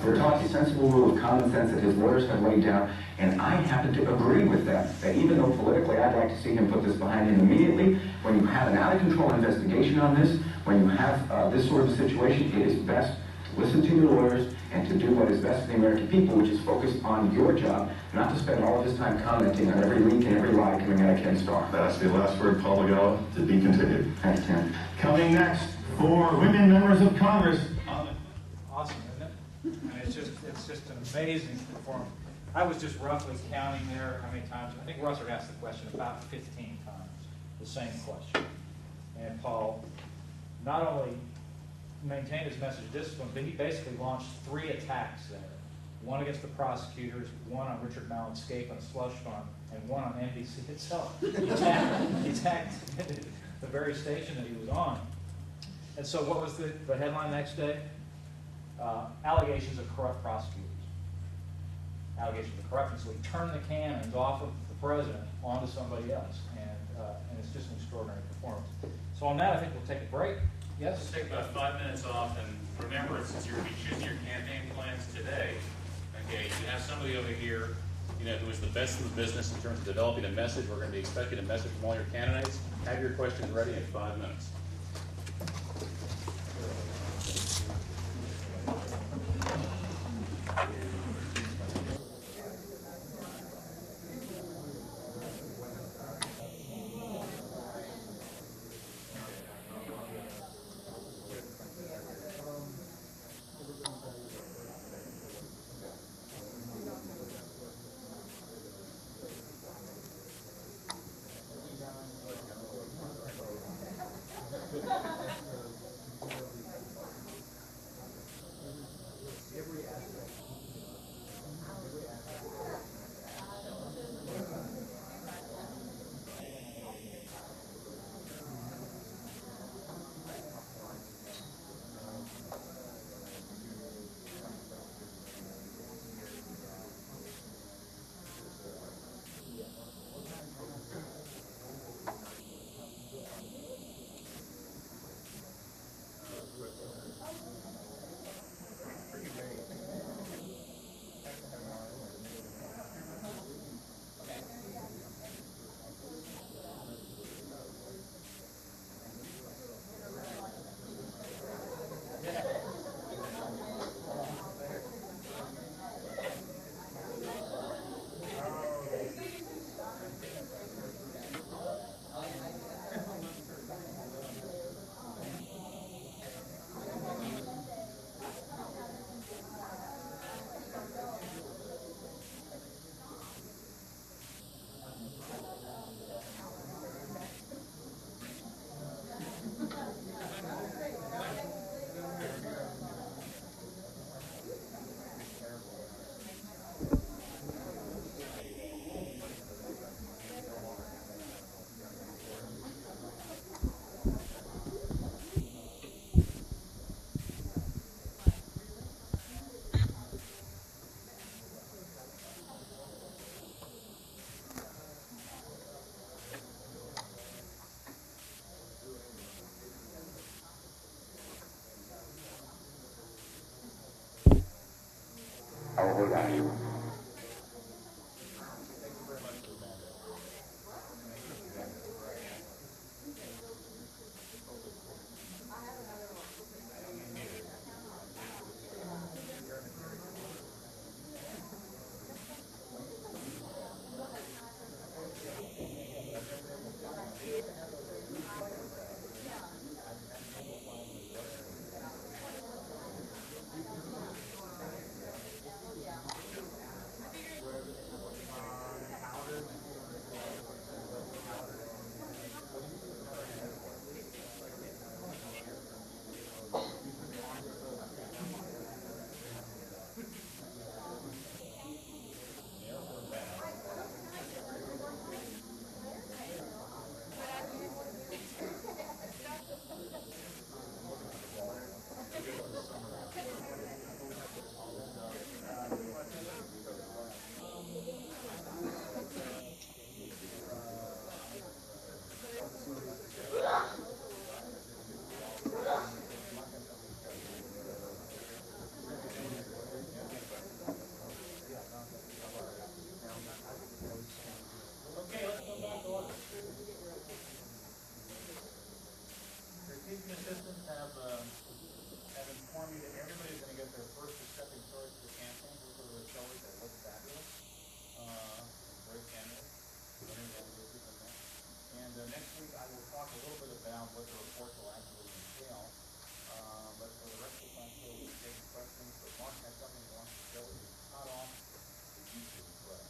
Speaker 17: We're talking a sensible rule of common sense that his lawyers have laid down, and I happen to agree with that. That even though politically I'd like to see him put this behind him immediately, when you have an out-of-control investigation on this, when you have this sort of a situation, it is best to listen to your lawyers and to do what is best for the American people, which is focused on your job, not to spend all of his time commenting on every leak and every lie coming out of Ken Starr.
Speaker 15: That's the last word, Paul Begala, to be continued.
Speaker 17: Thanks, Tim.
Speaker 15: Coming next, 4 women members of Congress.
Speaker 2: Awesome, isn't it? And it's just an amazing performance. I was just roughly counting there how many times. I think Russert asked the question about 15 times, the same question. And Paul not only maintained his message of discipline, but he basically launched 3 attacks there. One against the prosecutors, one on Richard Mellonscape on slush fund, and one on NBC itself. He attacked the very station that he was on. And so what was the headline next day? Allegations of corrupt prosecutors. Allegations of corruption. So he turned the cannons off of the President onto somebody else. And it's just an extraordinary performance. So on that, I think we'll take a break. Yes?
Speaker 1: Let's take about 5 minutes off, and remember, since you're going to be choosing your campaign plans today, okay, you have somebody over here, you know, who is the best in the business in terms of developing a message. We're going to be expecting a message from all your candidates. Have your questions ready in 5 minutes.
Speaker 17: Our horario.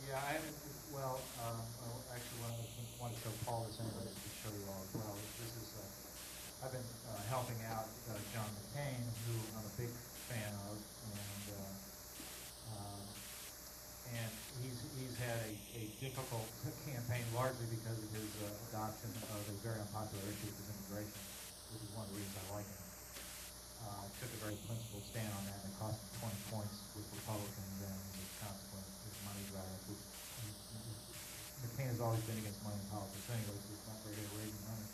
Speaker 2: Yeah, I actually want to show Paul this anyway, just to show you all as well. This is, I've been helping out John McKinnon, who I'm a big fan of, and he's had a difficult campaign, largely because of his adoption of a very unpopular issue, which is immigration, which is one of the reasons I like him. Took a very principled stand on that, and it cost him 20 points with Republicans, and as a consequence, his money drive, which McCain has always been against money in politics anyway, so it's not very good at raising money.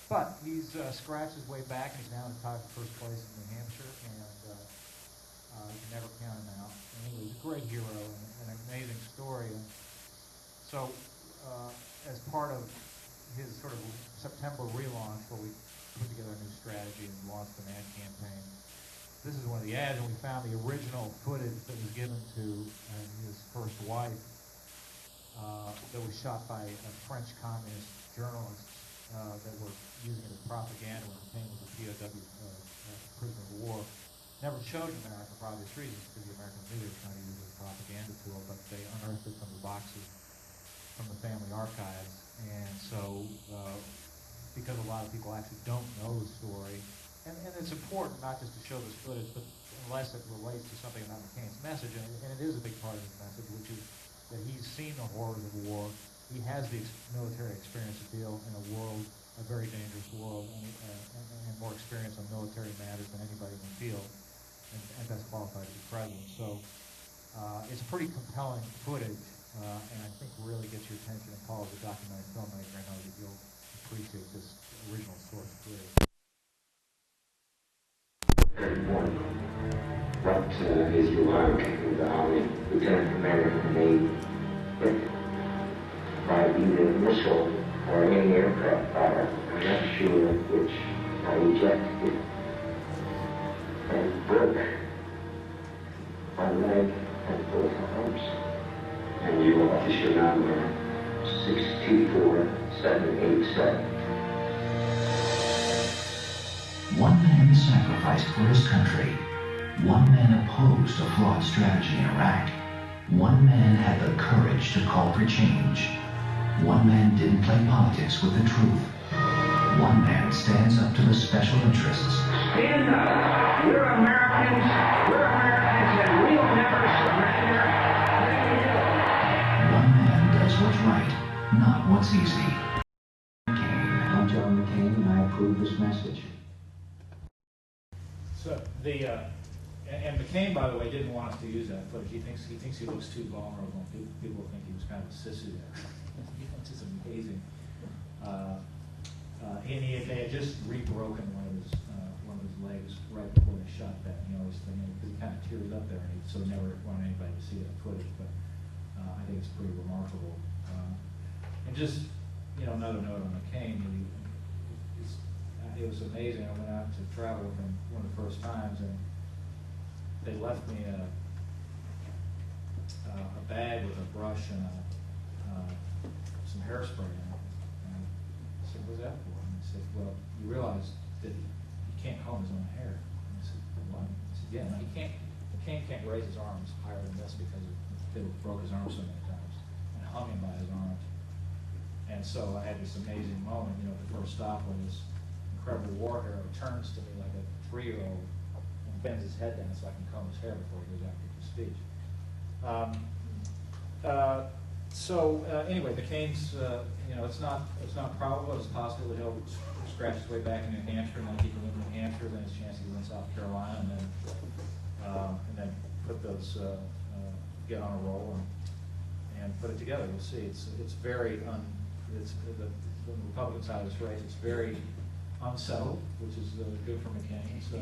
Speaker 2: But he's scratched his way back, and he's now tied for first place in New Hampshire, and you can never count him out. And he was a great hero and an amazing story. And so, as part of his sort of September relaunch, where we put together a new strategy and launched an ad campaign, this is one of the ads, and we found the original footage that was given to his first wife that was shot by French communist journalists that were using it as propaganda when McCain was a POW, prisoner of war. Never showed in America for obvious reasons, because the Americans knew they were trying to use it as a propaganda tool, but they unearthed it from the boxes from the family archives. And so, because a lot of people actually don't know the story, and it's important not just to show this footage, but unless it relates to something about McCain's message, and it is a big part of his message, which is that he's seen the horrors of war. He has the military experience to deal in a world, a very dangerous world, and more experience on military matters than anybody in the field, and best qualified to be president. So it's pretty compelling footage, and I think really gets your attention. And Paul, as a documentary filmmaker, I know that you'll appreciate this original source footage.
Speaker 17: What is your rank in the Army? Lieutenant Commander made it by either missile or any aircraft fire. I'm not sure which I ejected and broke my leg and both arms. And you officer number 624787.
Speaker 19: One man sacrificed for his country. One man opposed a flawed strategy in Iraq. One man had the courage to call for change. One man didn't play politics with the truth. One man stands up to the special interests.
Speaker 12: Stand up. We're Americans. We're Americans, and we'll never surrender.
Speaker 19: One man does what's right, not what's easy.
Speaker 17: I'm John McCain, and I approve this message.
Speaker 2: So and McCain, by the way, didn't want us to use that footage. He thinks he looks too vulnerable. People think he was kind of a sissy there. It's just amazing. And they had just rebroken one of his legs right before they shot that. And he always thinking, because he kind of teared up there, and he so never wanted anybody to see that footage. But I think it's pretty remarkable. And just, you know, another note on McCain. It was amazing. I went out to travel with him one of the first times, and they left me a bag with a brush and some hairspray in it. And I said, "What's that for?" And he said, "Well, you realize that he can't comb his own hair." And I said, "What?" He said, "Yeah, no, McCain can't raise his arms higher than this because they broke his arms so many times and hung him by his arms." And so I had this amazing moment, you know, at the first stop where this incredible war hero turns to me like a 3-year-old and bends his head down so I can comb his hair before he goes out to the speech. Anyway, McCain's, you know, it's not probable. It's possible that he'll scratch his way back in New Hampshire, and then he can win New Hampshire. Then it's a chance he wins South Carolina, and then put those get on a roll and put it together. We'll see. It's very it's the Republican side of this race. It's very unsettled, which is good for McCain. So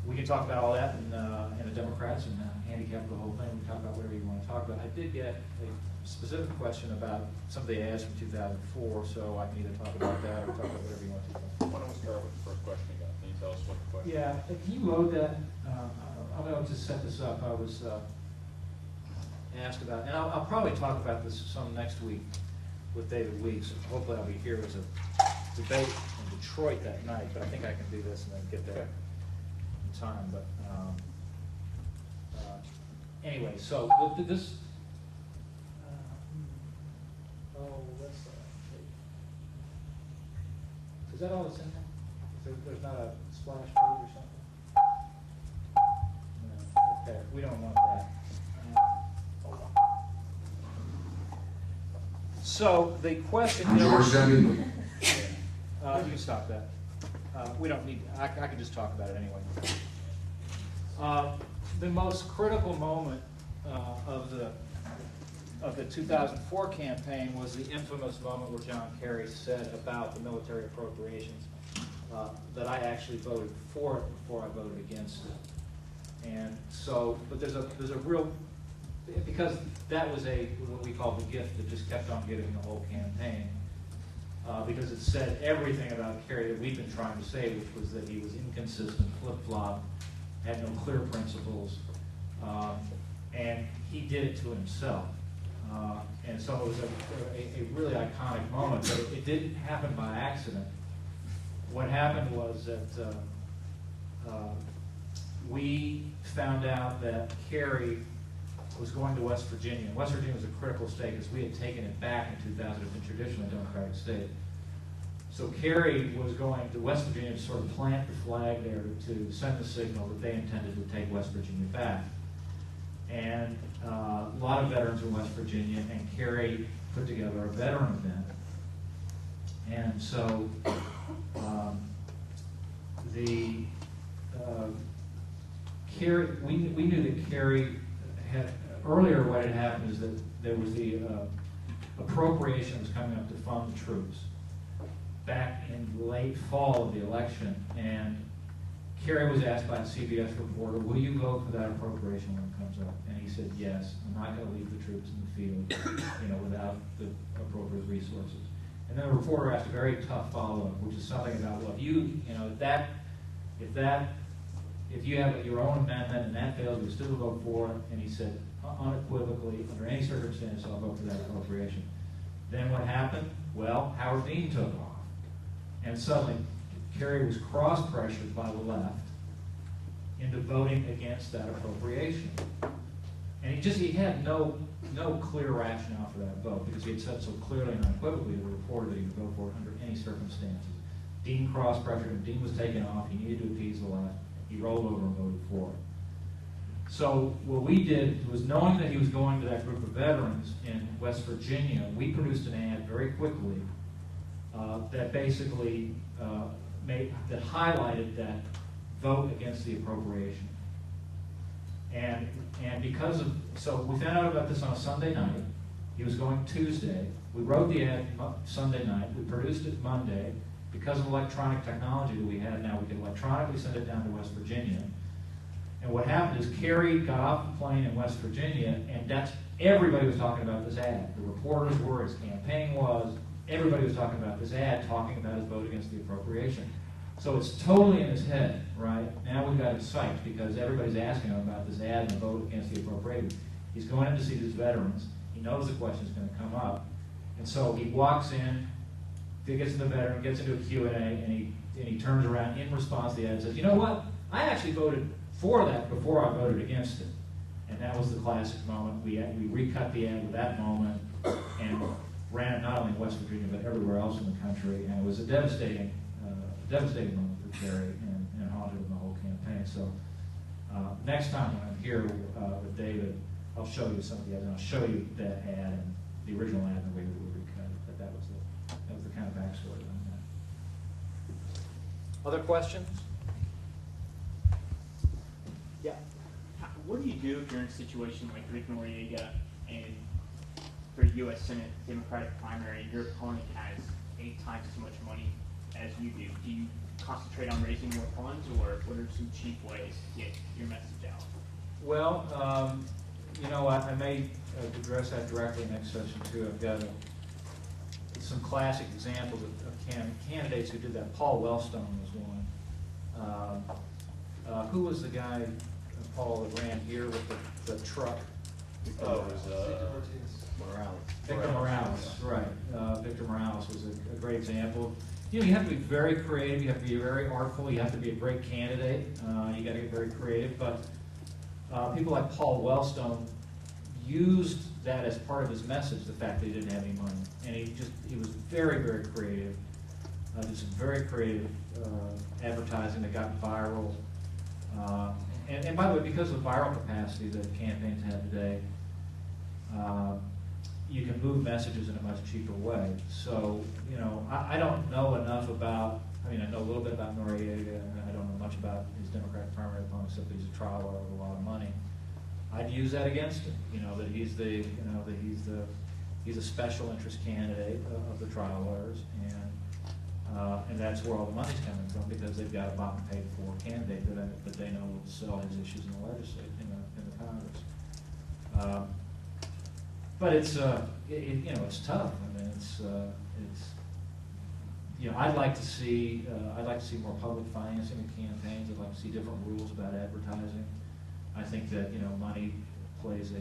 Speaker 2: we can talk about all that and the Democrats and handicap the whole thing. We can talk about whatever you want to talk about. I did get a specific question about some of the ads from 2004, so I can either talk about that or talk about whatever you want to.
Speaker 1: Why don't we start with the first question you got? Can you tell us what the question is?
Speaker 2: Yeah, can you load that? I'm going to set this up. I was asked about, and I'll probably talk about this some next week with David Weeks. Hopefully I'll be here as a debate in Detroit that night, but I think I can do this and then get there in time. But anyway, so this. Is that all that's in there? There's not a splash page or something? No. Okay, we don't want that. Hold on. So the question.
Speaker 13: George W.
Speaker 2: You can stop that. We don't need. I can just talk about it anyway. The most critical moment of the 2004 campaign was the infamous moment where John Kerry said about the military appropriations that I actually voted for it before I voted against it. And so, but there's a real, because that was what we call the gift that just kept on giving the whole campaign. Because it said everything about Kerry that we've been trying to say, which was that he was inconsistent, flip-flop, had no clear principles, and he did it to himself. And so it was a really iconic moment, but it didn't happen by accident. What happened was that we found out that Kerry was going to West Virginia. And West Virginia was a critical state because we had taken it back in 2000. It had been traditionally a Democratic state. So Kerry was going to West Virginia to sort of plant the flag there to send the signal that they intended to take West Virginia back. And a lot of veterans in West Virginia, and Kerry put together a veteran event. And so we knew that Kerry had, earlier what had happened is that there was the appropriation that was coming up to fund the troops back in late fall of the election, and Kerry was asked by a CBS reporter, "Will you vote for that appropriation when it comes up?" And he said, "Yes, I'm not going to leave the troops in the field, without the appropriate resources." And then the reporter asked a very tough follow-up, which is something about, well, if you have your own amendment and that fails, you still vote for it. And he said, unequivocally, under any circumstance, I'll vote for that appropriation. Then what happened? Well, Howard Dean took off. And suddenly, Kerry was cross-pressured by the left into voting against that appropriation. And he had no clear rationale for that vote, because he had said so clearly and unequivocally to the reporter that he would vote for it under any circumstances. Dean cross-pressured him. Dean was taken off. He needed to appease the left. He rolled over and voted for it. So what we did was, knowing that he was going to that group of veterans in West Virginia, we produced an ad very quickly that basically that highlighted that vote against the appropriation. And so we found out about this on a Sunday night. He was going Tuesday. We wrote the ad Sunday night. We produced it Monday. because of electronic technology that we have now, we can electronically send it down to West Virginia. And what happened is Kerry got off the plane in West Virginia, and everybody was talking about this ad. The reporters were, his campaign was, everybody was talking about this ad, talking about his vote against the appropriation. So it's totally in his head, right? Now we've got him psyched because everybody's asking him about this ad and the vote against the appropriation. He's going in to see these veterans. He knows the question's going to come up. And so he walks in, he gets to the veteran, gets into a Q&A, and he turns around in response to the ad and says, you know what? I actually voted for that before I voted against it. And that was the classic moment. We recut the ad with that moment and ran it not only in West Virginia but everywhere else in the country. And it was a devastating moment for Kerry and haunted him the whole campaign. So next time when I'm here with David, I'll show you some of the ads, and I'll show you that ad and the original ad and the way that we recut it. But that was the kind of backstory on that. Other questions? Yeah.
Speaker 20: What do you do if you're in a situation like Rick Noriega and for the U.S. Senate Democratic primary, your opponent has 8 times as much money as you do? Do you concentrate on raising more funds, or what are some cheap ways to get your message out?
Speaker 2: Well, you know, I may address that directly next session too. I've got some classic examples of candidates who did that. Paul Wellstone was one. Who was the guy, Paul, that ran here with the truck?
Speaker 1: Oh, it was Morales.
Speaker 2: Victor Morales, right. Victor Morales was a great example. You know, you have to be very creative, you have to be very artful, you have to be a great candidate, you got to get very creative, but people like Paul Wellstone used that as part of his message, the fact that he didn't have any money. And he was very, very creative, did some very creative advertising that got viral. And by the way, because of the viral capacity that campaigns have today, you can move messages in a much cheaper way. So, you know, I don't know enough about, I know a little bit about Noriega, and I don't know much about his Democratic primary opponent, except that he's a trial lawyer with a lot of money. I'd use that against him, you know, that he's a special interest candidate of the trial lawyers, and that's where all the money's coming from, because they've got a bought and paid for candidate that they know will sell his issues in the legislature, in the Congress. But it's you know, it's tough. I mean, it's you know, I'd like to see more public financing of campaigns. I'd like to see different rules about advertising. I think that, you know, money creates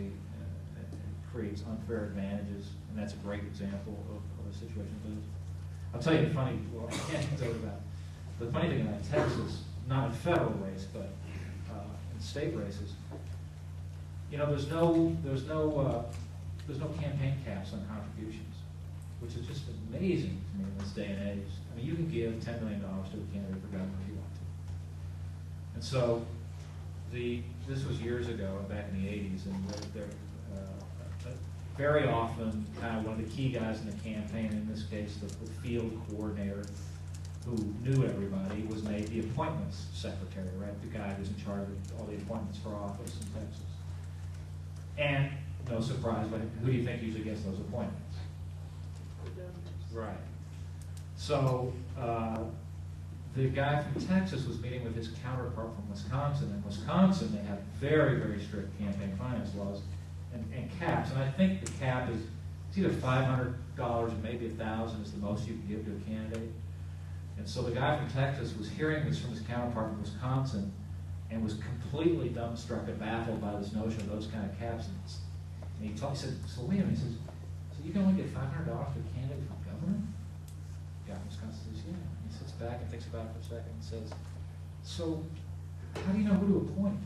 Speaker 2: unfair advantages, and that's a great example of a situation like this. I'll tell you the funny. Well, I can't tell you about the funny thing about Texas, not in federal race, but in state races. You know, there's no campaign caps on contributions, which is just amazing to me in this day and age. I mean, you can give $10 million to a candidate for governor if you want to. And so, this was years ago, back in the 80s, and very often, kind of one of the key guys in the campaign, in this case, the field coordinator, who knew everybody, was made the appointments secretary, right? The guy who's in charge of all the appointments for office in Texas. And no surprise, but who do you think usually gets those appointments? Right. So the guy from Texas was meeting with his counterpart from Wisconsin. In Wisconsin, they have very, very strict campaign finance laws and caps. And I think the cap is it's either $500 or maybe $1,000 is the most you can give to a candidate. And so the guy from Texas was hearing this from his counterpart in Wisconsin and was completely dumbstruck and baffled by this notion of those kind of caps. And he said, so wait a minute, he says, so you can only get $500 to a candidate for governor? The guy from Wisconsin says, yeah. And he sits back and thinks about it for a second and says, so how do you know who to appoint?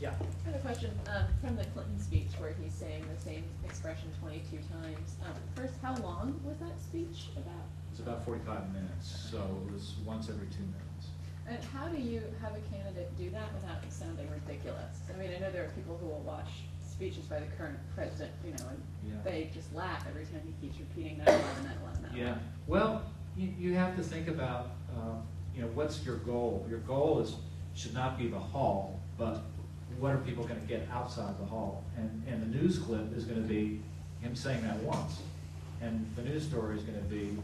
Speaker 2: Yeah.
Speaker 21: I have a question from the Clinton speech where he's saying the same expression 22 times. First, how long was that speech about?
Speaker 2: It was about 45 minutes, so it was once every 2 minutes.
Speaker 21: And how do you have a candidate do that without sounding ridiculous? I mean, I know there are people who will watch speeches by the current president, you know, and they just laugh every time he keeps repeating that line and that line and that line.
Speaker 2: Yeah. Well, you have to think about, you know, what's your goal? Your goal should not be the hall, but what are people going to get outside the hall? And the news clip is going to be him saying that once. And the news story is going to be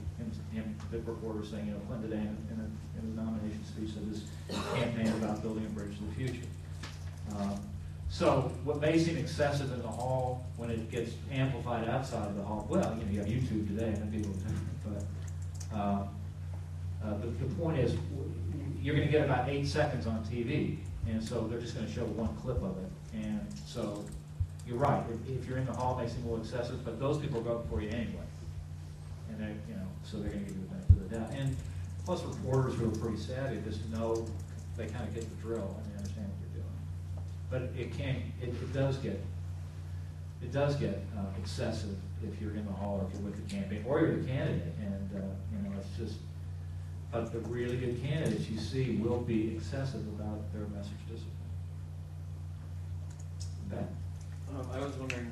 Speaker 2: the reporter saying, you know, Clinton today in his nomination speech said this campaign about building a bridge to the future. So what may seem excessive in the hall, when it gets amplified outside of the hall, well, you know, you have YouTube today, and that'd be a little different. But the point is, you're going to get about 8 seconds on TV, and so they're just going to show one clip of it. And so you're right. If you're in the hall, it may seem a little excessive, but those people vote for you anyway. And they, you know, so they're going to give you the benefit of the doubt. And plus, reporters who are pretty savvy just know, they kind of get the drill and they understand what you're doing. But it does get excessive if you're in the hall or if you're with the campaign or you're the candidate. And you know, it's just. But the really good candidates you see will be excessive about their message discipline. Ben?
Speaker 4: I was wondering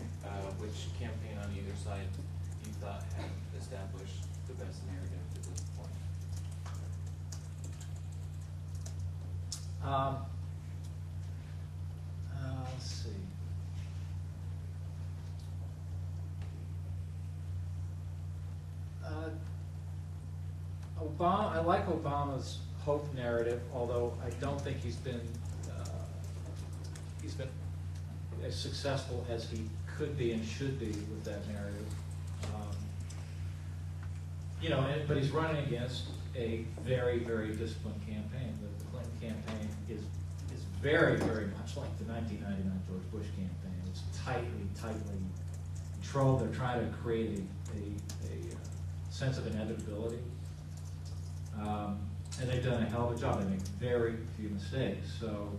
Speaker 4: which campaign on either side you thought had established the best narrative at this point.
Speaker 2: Let's see. Obama. I like Obama's hope narrative, although I don't think he's been as successful as he could be and should be with that narrative. You know, but he's running against a very, very disciplined campaign. The Clinton campaign is very, very much like the 1999 George Bush campaign. It's tightly controlled. They're trying to create a sense of inevitability. And they've done a hell of a job. They make very few mistakes. So,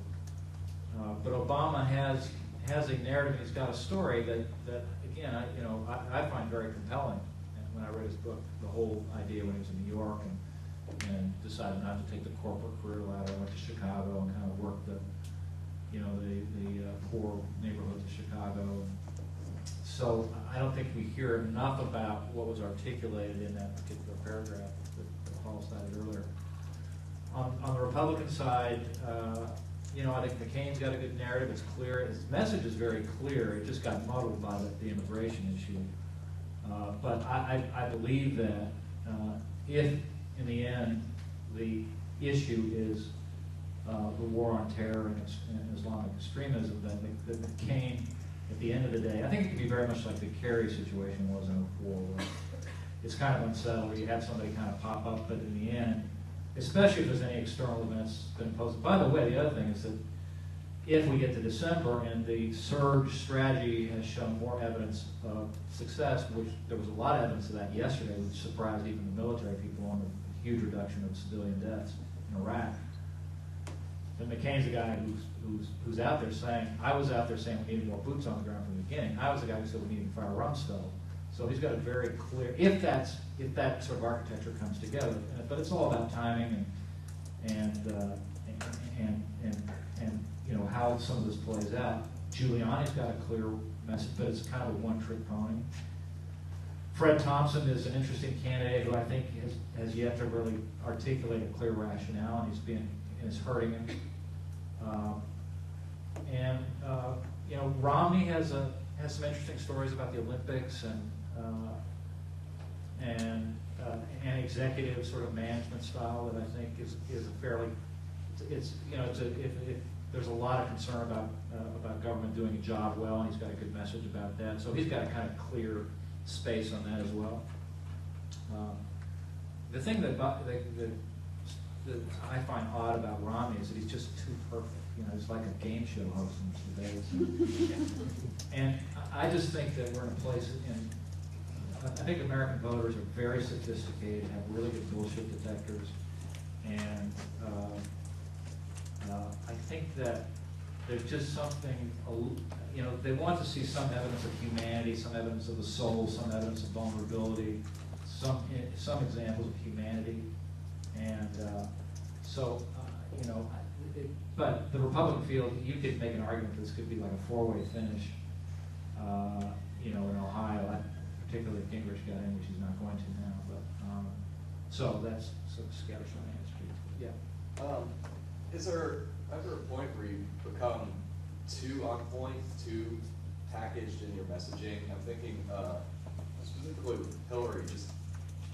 Speaker 2: but Obama has a narrative. He's got a story that again, I find very compelling. And when I read his book, the whole idea when he was in New York and decided not to take the corporate career ladder, went to Chicago and kind of worked the poor neighborhoods of Chicago. So I don't think we hear enough about what was articulated in that particular paragraph that Paul cited earlier. On the Republican side, I think McCain's got a good narrative. It's clear. His message is very clear. It just got muddled by the immigration issue. But I believe that if, in the end, the issue is the war on terror and Islamic extremism, then McCain, at the end of the day, I think it could be very much like the Kerry situation was in 2004, where it's kind of unsettled, where you have somebody kind of pop up, but in the end, especially if there's any external events that impose. By the way, the other thing is that if we get to December and the surge strategy has shown more evidence of success, which there was a lot of evidence of that yesterday, which surprised even the military people on the huge reduction of civilian deaths in Iraq. Then McCain's the guy who's out there saying, I was out there saying we needed more boots on the ground from the beginning. I was the guy who said we needed to fire Rumsfeld. So he's got a very clear, if that sort of architecture comes together, but it's all about timing and how some of this plays out. Giuliani's got a clear message, but it's kind of a one-trick pony. Fred Thompson is an interesting candidate who I think has yet to really articulate a clear rationale, and it's hurting him. Romney has some interesting stories about the Olympics and an executive sort of management style that I think is a fairly, if there's a lot of concern about government doing a job well, and he's got a good message about that. So he's got a kind of clear space on that as well. The thing that I find odd about Romney is that he's just too perfect. He's like a game show host in his debates. And I just think that we're in a place I think American voters are very sophisticated, have really good bullshit detectors, and I think that there's just something, they want to see some evidence of humanity, some evidence of the soul, some evidence of vulnerability, some examples of humanity, and but the Republican field, you could make an argument that this could be like a four-way finish, in Ohio, particularly if Gingrich got in, which he's not going to now. But so that's sort of scattershot answer. Yeah.
Speaker 4: Is there ever a point where you become too on point, too
Speaker 6: packaged in your messaging. I'm thinking specifically with Hillary, just,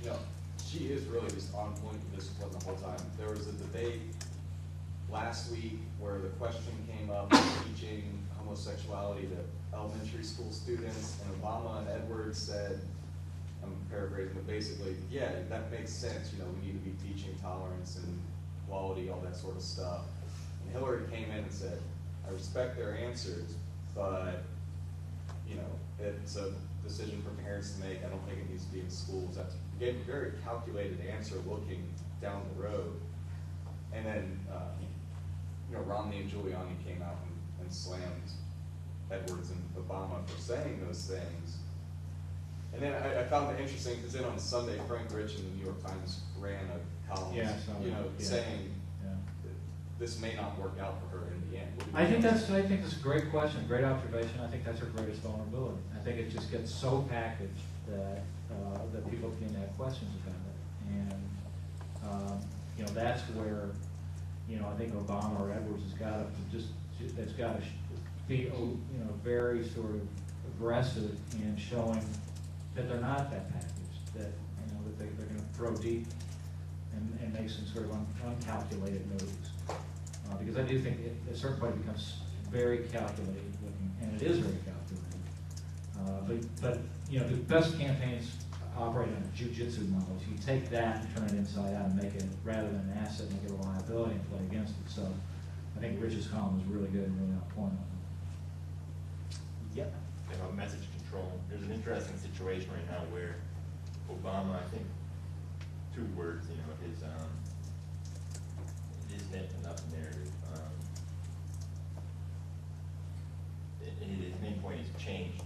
Speaker 6: you know, she is really just on point with discipline the whole time. There was a debate last week where the question came up teaching homosexuality to elementary school students, and Obama and Edwards said, I'm paraphrasing, but basically, yeah, that makes sense. You know, we need to be teaching tolerance and equality, all that sort of stuff. And Hillary came in and said, I respect their answers, but, you know, it's a decision for parents to make. I don't think it needs to be in schools. That's gave a very calculated answer looking down the road. And then, you know, Romney and Giuliani came out and slammed Edwards and Obama for saying those things. And then I found it interesting because then on Sunday, Frank Rich in the New York Times ran a column, saying this may not work out for her in the end.
Speaker 2: I think that's a great question, great observation. I think that's her greatest vulnerability. I think it just gets so packaged that that people begin to have questions about it, and you know, that's where, you know, I think Obama or Edwards has got to be, you know, very sort of aggressive in showing that they're not that packaged, that, you know, that they're going to throw deep and make some sort of uncalculated moves. Because I do think at a certain point it becomes very calculated looking, and it is very calculated. But you know, the best campaigns operate on a jiu-jitsu model. So you take that and turn it inside out and make it, rather than an asset, make it a liability and play against it. So I think Rich's column is really good and really on point on it.
Speaker 22: Yep. About message control. There's an interesting situation right now where Obama, I think, 2 words, you know, his net enough narrative. His main point is change,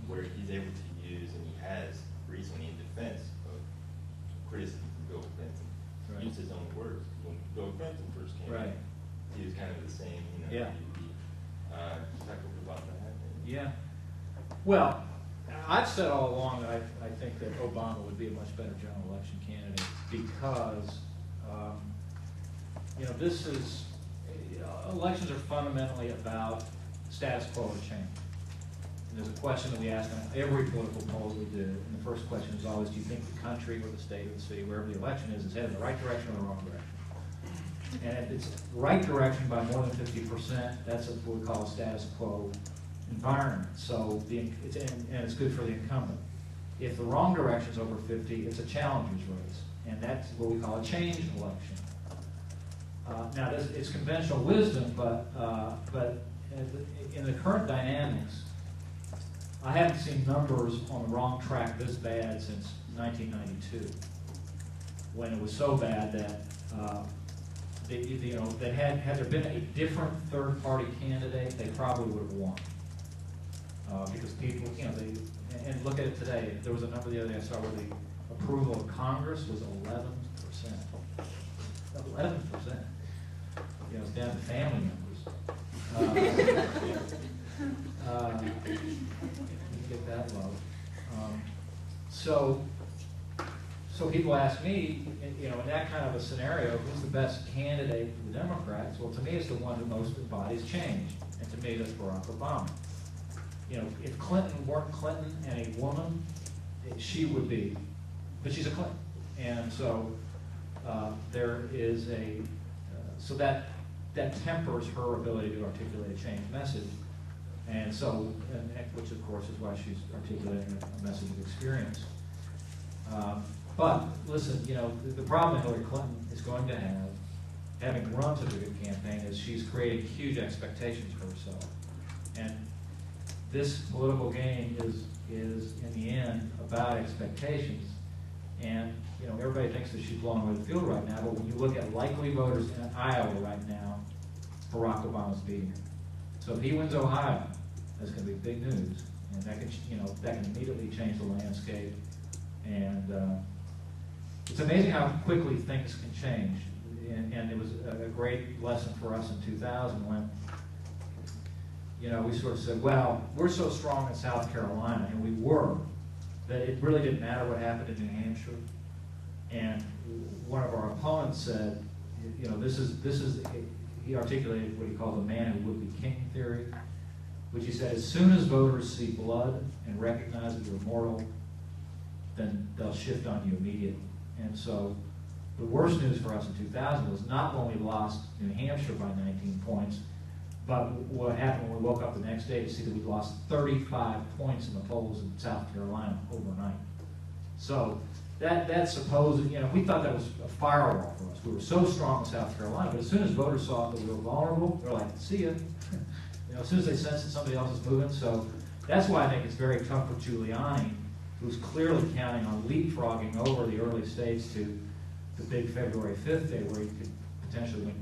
Speaker 22: where he's able to use, and he has recently in defense of criticism from Bill Clinton, use his own words. When Bill Clinton first came in, he was kind of the same, you know.
Speaker 2: Yeah.
Speaker 22: Talk about that.
Speaker 2: Yeah. Well, I've said all along that I think that Obama would be a much better general election candidate because, you know, elections are fundamentally about status quo or change. And there's a question that we ask on every political poll we do, and the first question is always, do you think the country or the state or the city, wherever the election is headed in the right direction or the wrong direction? And if it's right direction by more than 50%, that's what we call a status quo environment. So it's good for the incumbent. If the wrong direction is over 50, it's a challenger's race, and that's what we call a change election. Now, it's conventional wisdom, but in the current dynamics, I haven't seen numbers on the wrong track this bad since 1992, when it was so bad that you know, that had there been a different third-party candidate, they probably would have won. Because people, you know, and look at it today. There was a number the other day I saw where the approval of Congress was 11%. 11%. You know, it's down to family members. You get that low. So people ask me, you know, in that kind of a scenario, who's the best candidate for the Democrats? Well, to me, it's the one that most embodies change, and to me, that's Barack Obama. You know, if Clinton weren't Clinton and a woman, she would be, but she's a Clinton, and so there is so that tempers her ability to articulate a change message, and so, which of course is why she's articulating a message of experience. But listen, you know, the problem Hillary Clinton is going to have, having run such a good campaign, is she's creating huge expectations for herself, and this political game is in the end about expectations. And you know, everybody thinks that she's blowing away the field right now, but when you look at likely voters in Iowa right now, Barack Obama's beating her. So if he wins Ohio, that's going to be big news, and that can, you know, that can immediately change the landscape. And it's amazing how quickly things can change. And it was a great lesson for us in 2000 when, you know, we sort of said, well, we're so strong in South Carolina, and we were, that it really didn't matter what happened in New Hampshire. And one of our opponents said, you know, this is he articulated what he called the man who would be king theory, which he said, as soon as voters see blood and recognize that you're mortal, then they'll shift on you immediately. And so the worst news for us in 2000 was not when we lost New Hampshire by 19 points, but what happened when we woke up the next day to see that we lost 35 points in the polls in South Carolina overnight. So that supposed, we thought that was a firewall for us. We were so strong in South Carolina, but as soon as voters saw that we were vulnerable, they're like, see ya. As soon as they sense that somebody else is moving. So that's why I think it's very tough for Giuliani, who's clearly counting on leapfrogging over the early states to the big February 5th day where he could potentially win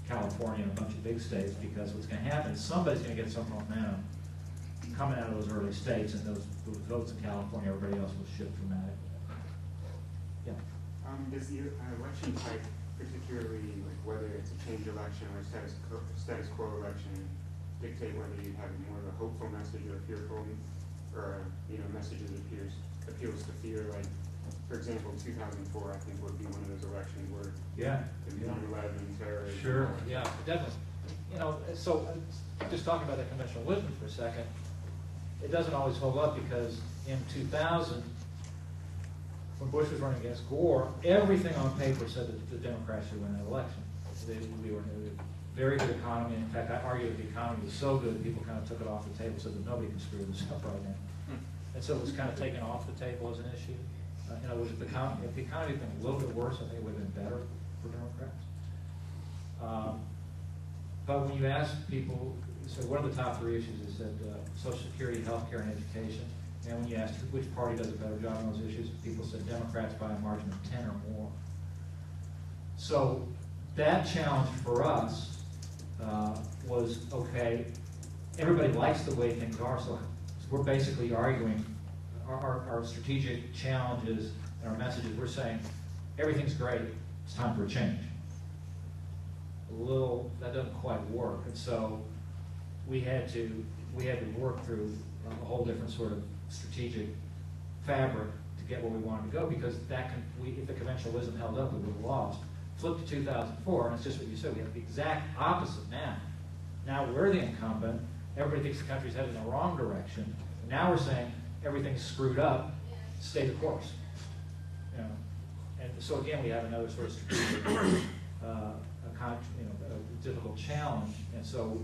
Speaker 2: California and a bunch of big states, because what's going to happen is somebody's going to get some momentum coming out of those early states, and those votes in California, everybody else will shift dramatically. Yeah.
Speaker 7: Does the election type, particularly like whether it's a change election or a status quo election, dictate whether you have more of a hopeful message or a fearful, or message that appeals to fear? Like, for example, 2004, I think, would be one of those elections where the 9/11 terrorism.
Speaker 2: Sure. Yeah, definitely. So just talking about the conventional wisdom for a second, it doesn't always hold up, because in 2000, when Bush was running against Gore, everything on paper said that the Democrats should win that election. We were in a very good economy. In fact, I argue that the economy was so good, people kind of took it off the table, so that nobody can screw this up right now. And so it was kind of taken off the table as an issue. If the economy had been a little bit worse, I think it would have been better for Democrats. But when you ask people, so what are the top three issues? They said Social Security, healthcare, and education. And when you ask which party does a better job on those issues, people said Democrats by a margin of 10 or more. So that challenge for us was, okay, everybody likes the way things are, so we're basically arguing our strategic challenges and our messages. We're saying everything's great, it's time for a change. That doesn't quite work, and so we had to work through a whole different sort of strategic fabric to get where we wanted to go, because if the conventional wisdom held up, we would have lost. Flip to 2004, and it's just what you said, we have the exact opposite now. Now we're the incumbent, everybody thinks the country's headed in the wrong direction, and now we're saying everything's screwed up, stay the course. And so again, we have another sort of strategic, difficult challenge, and so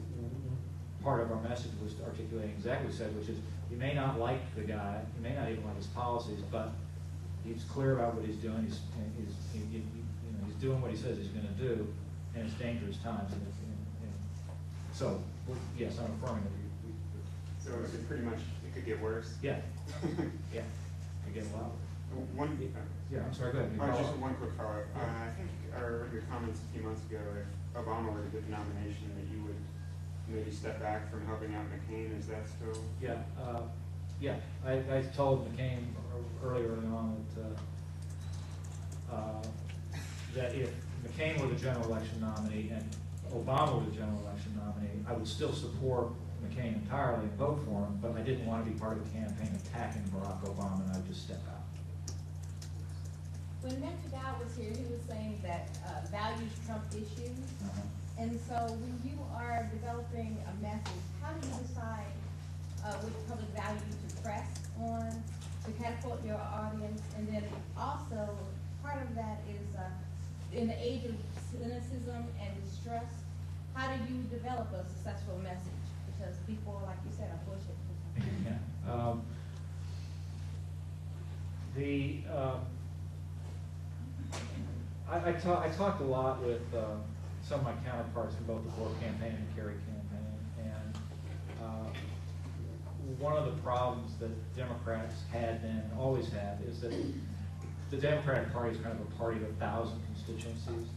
Speaker 2: part of our message was articulating exactly what we said, which is, you may not like the guy, you may not even like his policies, but he's clear about what he's doing, he's doing what he says he's going to do, and it's dangerous times. So, yes, I'm affirming that.
Speaker 7: So is it pretty much, it could get worse?
Speaker 2: Yeah. Yeah, it could get a lot worse. I'm sorry, go ahead.
Speaker 7: Just one quick follow-up. I think I heard your comments a few months ago, if Obama were to get the nomination, that you would maybe step back from helping out McCain. Is that still?
Speaker 2: Yeah. I told McCain earlier on that if McCain were the general election nominee and Obama were the general election nominee, I would still support McCain entirely and vote for him, but I didn't want to be part of the campaign attacking Barack Obama, and I would just step out.
Speaker 10: When Mr. Dow was here, he was saying that values trump issues. And so when you are developing a message, how do you decide which public value to press on to catapult your audience? And then also, part of that is in the age of cynicism and distrust, how do you develop a successful message? Because people, like you said, are bullshit.
Speaker 2: I talked a lot with some of my counterparts in both the Gore campaign and the Kerry campaign, and one of the problems that Democrats had then and always had is that the Democratic Party is kind of a party of 1,000 constituencies,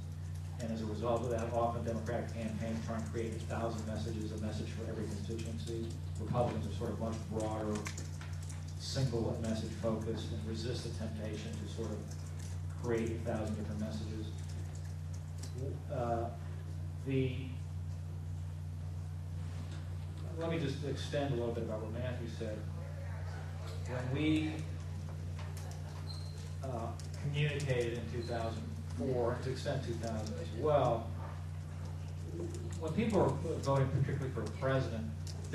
Speaker 2: and as a result of that, often Democratic campaigns trying to create 1,000 messages, a message for every constituency. Republicans are sort of much broader, single message focused, and resist the temptation to sort of create 1,000 different messages. Let me just extend a little bit about what Matthew said. When we communicated in 2004, to extend 2000 as well, when people are voting particularly for a president,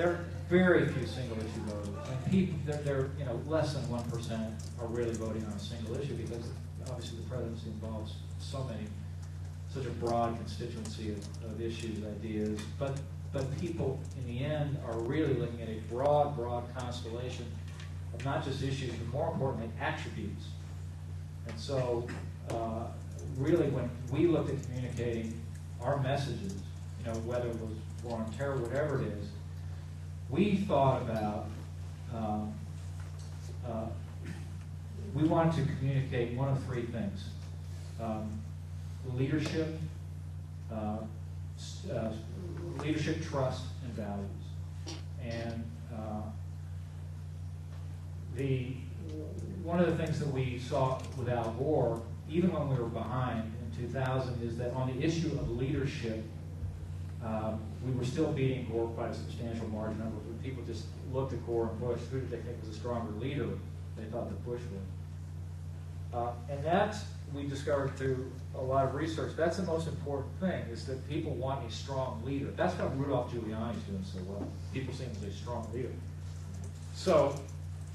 Speaker 2: there are very few single issue voters, and people, they're less than 1% are really voting on a single issue because obviously the presidency involves such a broad constituency of issues, ideas, but people in the end are really looking at a broad constellation of not just issues, but more importantly, attributes. And so, really, when we looked at communicating our messages, whether it was war on terror, whatever it is, we thought about, we wanted to communicate one of three things. Leadership, leadership, trust, and values. And one of the things that we saw with Al Gore, even when we were behind in 2000, is that on the issue of leadership, we were still beating Gore by a substantial margin. When people just looked at Gore and Bush, who did they think was a stronger leader? They thought that Bush would. And that, we discovered through a lot of research, that's the most important thing, is that people want a strong leader. That's why Rudolph Giuliani's doing so well. People see him as a strong leader. So,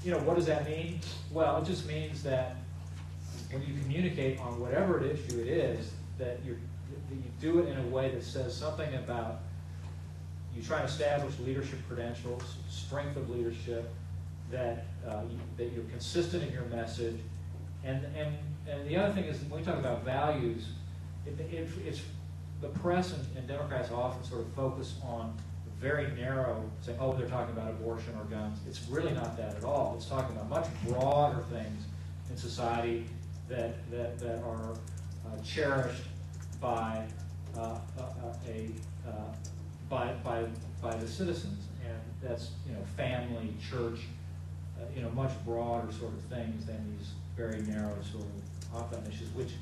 Speaker 2: what does that mean? Well, it just means that when you communicate on whatever issue it is, that you do it in a way that says something about, you try to establish leadership credentials, strength of leadership, that you're consistent in your message. And the other thing is, when we talk about values, it's the press and Democrats often sort of focus on very narrow, saying, oh, they're talking about abortion or guns. It's really not that at all. It's talking about much broader things in society that are cherished by by the citizens, and that's family, church, much broader sort of things than these very narrow sort of hot-button issues. Which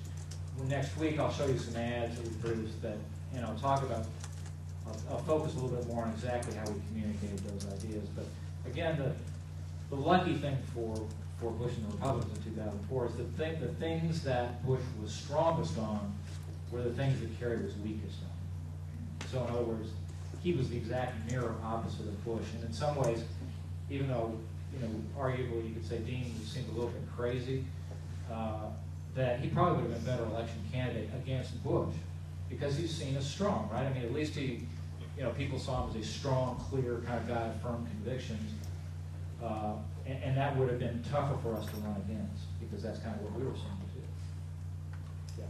Speaker 2: next week I'll show you some ads that we produced that I'll talk about. I'll focus a little bit more on exactly how we communicated those ideas. But again, the lucky thing for Bush and the Republicans in 2004 is the things that Bush was strongest on were the things that Kerry was weakest on. So in other words, he was the exact mirror opposite of Bush. And in some ways, even though, arguably you could say Dean seemed a little bit crazy, that he probably would have been a better election candidate against Bush because he's seen as strong, right? I mean, at least he, people saw him as a strong, clear kind of guy with firm convictions. And that would have been tougher for us to run against because that's kind of what we were seeing too. Yeah.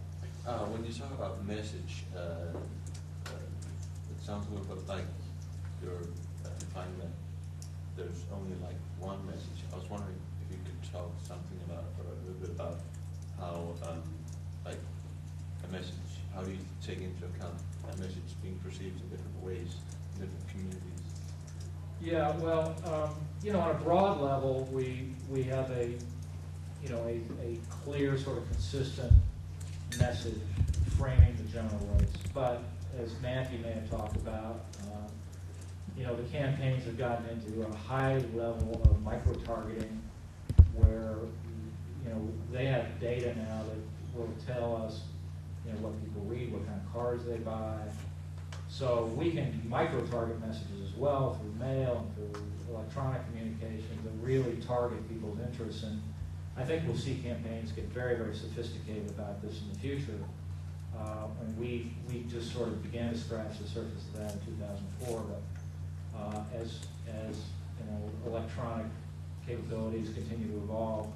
Speaker 3: When you talk about message, it sounds a little bit like you're implying that there's only like one message. I was wondering if you could talk something about, or a little bit about how, like a message, how do you take into account a message being perceived in different ways in different communities?
Speaker 2: Yeah, well, on a broad level, we have a clear, sort of consistent message framing the general race. But as Matthew may have talked about, the campaigns have gotten into a high level of micro-targeting where, they have data now that will tell us, what people read, what kind of cars they buy. So we can micro-target messages as well through mail and through electronic communications that really target people's interests. And I think we'll see campaigns get very, very sophisticated about this in the future. And we just sort of began to scratch the surface of that in 2004. But as electronic capabilities continue to evolve,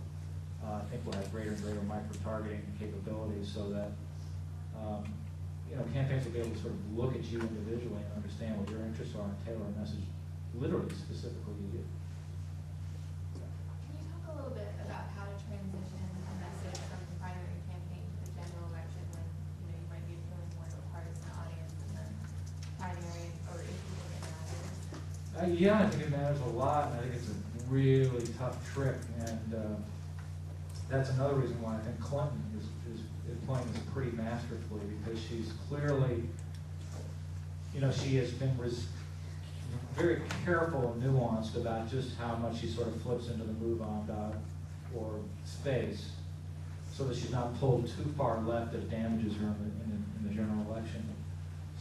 Speaker 2: I think we'll have greater and greater micro-targeting capabilities so that campaigns will be able to sort of look at you individually and understand what your interests are and tailor a message literally specifically to you.
Speaker 11: Can you talk a little bit about how to transition a message from the primary campaign to the general election when you might be appealing more to a partisan audience and then primary or issues that matter?
Speaker 2: Yeah, I think it matters a lot, and I think it's a really tough trick, and that's another reason why I think Clinton is playing this pretty masterfully, because she's clearly, she has been very careful and nuanced about just how much she sort of flips into the move on dot or space, so that she's not pulled too far left that damages her in the general election.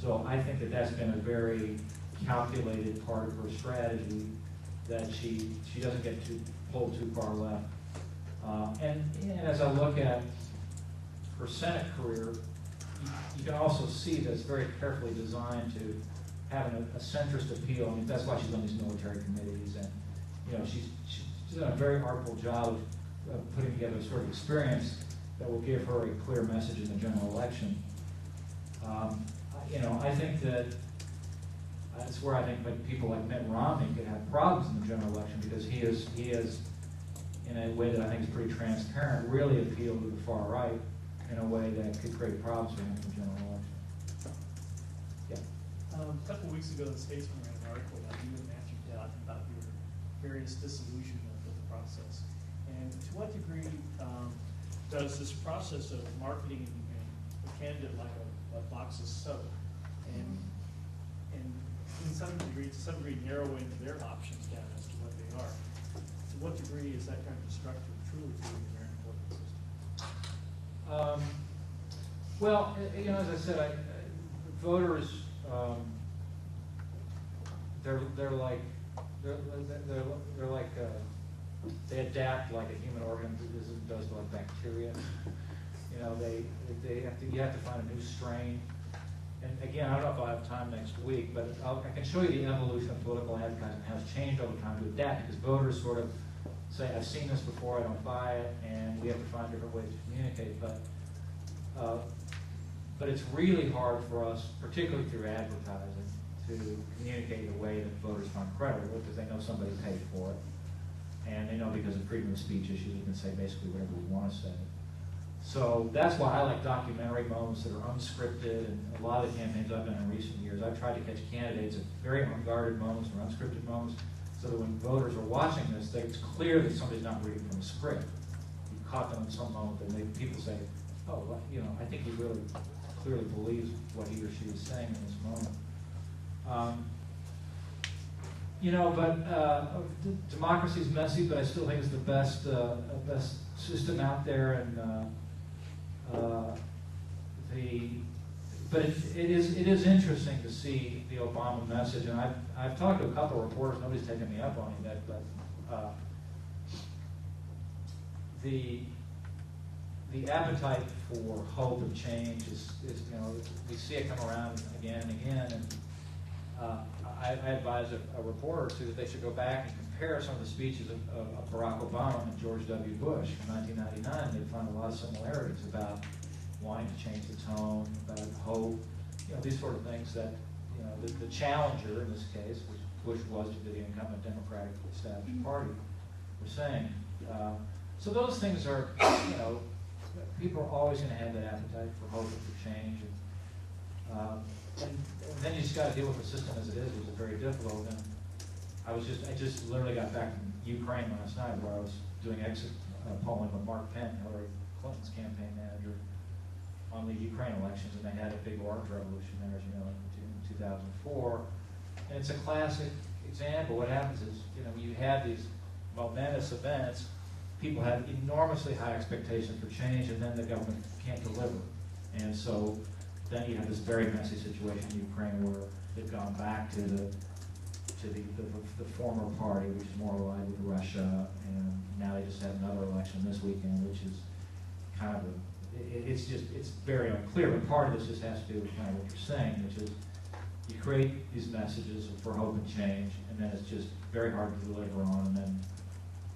Speaker 2: So I think that that's been a very calculated part of her strategy that she doesn't get pulled too far left. And as I look at her Senate career, you can also see that it's very carefully designed to have a centrist appeal. I mean, that's why she's on these military committees, and you know, she's done a very artful job of putting together a sort of experience that will give her a clear message in the general election. You know, I think that's where I think like people like Mitt Romney could have problems in the general election, because he is in a way that I think is pretty transparent, really appealed to the far right in a way that could create problems for him in the general election. Yeah.
Speaker 5: A couple of weeks ago, the Statesman ran an article about you and Matthew Dowd about your various disillusionment with the process. And to what degree does this process of marketing a candidate like a box of soap and to some degree narrowing their options down as to what they are? To what degree is that kind of destructive truly to the American political system?
Speaker 2: Well, you know, as I said, voters, they're like they adapt like a human organism does to like bacteria. You know, you have to find a new strain. And again, I don't know if I'll have time next week, but I can show you the evolution of political advertising, how it's changed over time to adapt, because voters sort of say, I've seen this before, I don't buy it, and we have to find different ways to communicate. But it's really hard for us, particularly through advertising, to communicate in a way that voters find credible, because they know somebody paid for it. And they know because of freedom of speech issues, we can say basically whatever we want to say. So that's why I like documentary moments that are unscripted, and a lot of the campaigns I've done in recent years, I've tried to catch candidates at very unguarded moments or unscripted moments, so that when voters are watching this, it's clear that somebody's not reading from a script. You caught them in some moment, and people say, oh, well, you know, I think he really clearly believes what he or she is saying in this moment. You know, but democracy is messy, but I still think it's the best system out there, and but it is interesting to see the Obama message, and I've talked to a couple of reporters. Nobody's taken me up on it yet, but the appetite for hope and change is you know, we see it come around again and again, and I advise a reporter or two that they should go back and compare some of the speeches of Barack Obama and George W. Bush in 1999. They'd find a lot of similarities about wanting to change the tone, about hope, you know, these sort of things that, you know, the challenger in this case, which Bush was to the incumbent Democratic established party, were saying. So those things are, you know, people are always going to have that appetite for hope and for change. And then you just got to deal with the system as it is, which is very difficult. And I just literally got back from Ukraine last night, where I was doing exit polling with Mark Penn, Hillary Clinton's campaign manager, on the Ukraine elections, and they had a big arms revolution there, as you know, in 2004. And it's a classic example. What happens is, you know, you have these momentous events, people have enormously high expectations for change, and then the government can't deliver. And so then you have this very messy situation in Ukraine, where they've gone back to the former party, which is more aligned with Russia, and now they just had another election this weekend, which is kind of it's very unclear. But part of this just has to do with kind of what you're saying, which is you create these messages for hope and change, and then it's just very hard to deliver on, and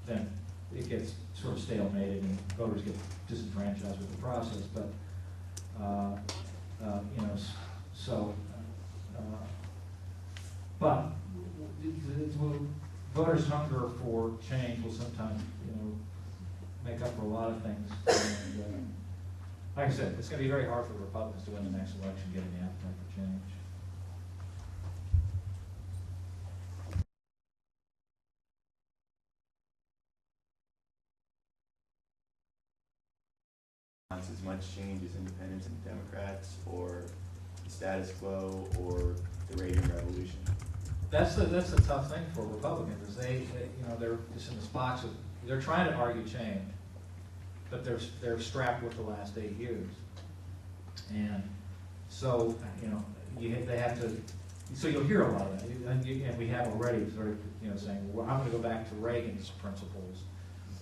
Speaker 2: then it gets sort of stalemated, and voters get disenfranchised with the process. But you know, so but voters' hunger for change will sometimes, you know, make up for a lot of things. And, like I said, it's going to be very hard for the Republicans to win the next election, given the appetite for change.
Speaker 9: As much change as independents and Democrats, or the status quo, or the Reagan Revolution?
Speaker 2: That's the tough thing for Republicans, is they you know, they're just in this box of, they're trying to argue change, but they're strapped with the last 8 years, and so, you know, they have to, So you'll hear a lot of that, and we have already sort of, saying, well, I'm going to go back to Reagan's principles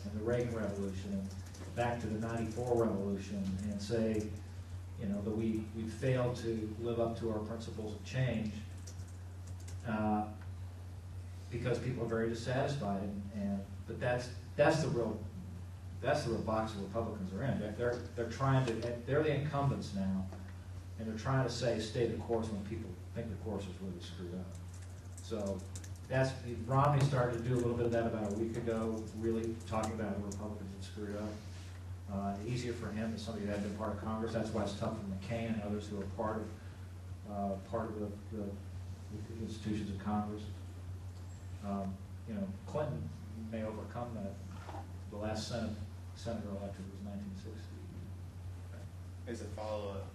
Speaker 2: and the Reagan Revolution, and back to the '94 Revolution, and say, that we failed to live up to our principles of change because people are very dissatisfied, but that's the real box the Republicans are in. They're trying to, they're the incumbents now, and they're trying to stay the course when people think the course is really screwed up. So Romney started to do a little bit of that about a week ago, really talking about the Republicans had screwed up. Easier for him as somebody who had been part of Congress. That's why it's tough for McCain and others who are part of the institutions of Congress. Clinton may overcome that. The last senator elected was 1960.
Speaker 9: As a follow-up,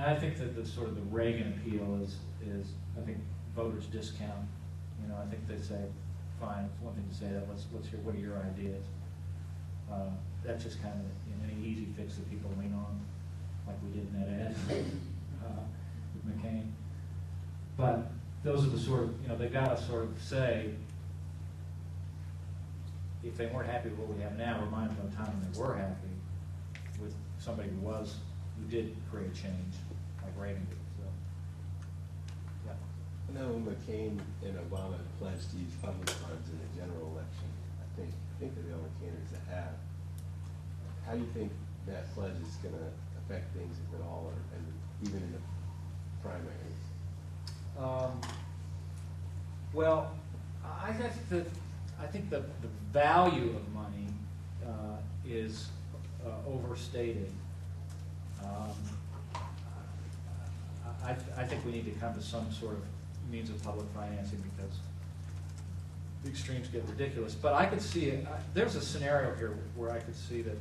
Speaker 2: I think that the sort of the Reagan appeal is I think voters discount. I think they say, fine, it's one thing to say that. Let's hear what are your ideas. That's just kind of an easy fix that people lean on, like we did in that ad with McCain. But those are the sort of they've got to sort of say, if they weren't happy with what we have now, remind them of a time when they were happy with somebody who did create change, like Reagan did. So, yeah.
Speaker 14: I know McCain and Obama pledged to use public funds in the general election. I think they're the only candidates that have. How do you think that pledge is going to affect things, if at all, and even in the primaries?
Speaker 2: Well, I think the value of money is overstated. I think we need to come to some sort of means of public financing because the extremes get ridiculous. But I could see it. There's a scenario here where I could see that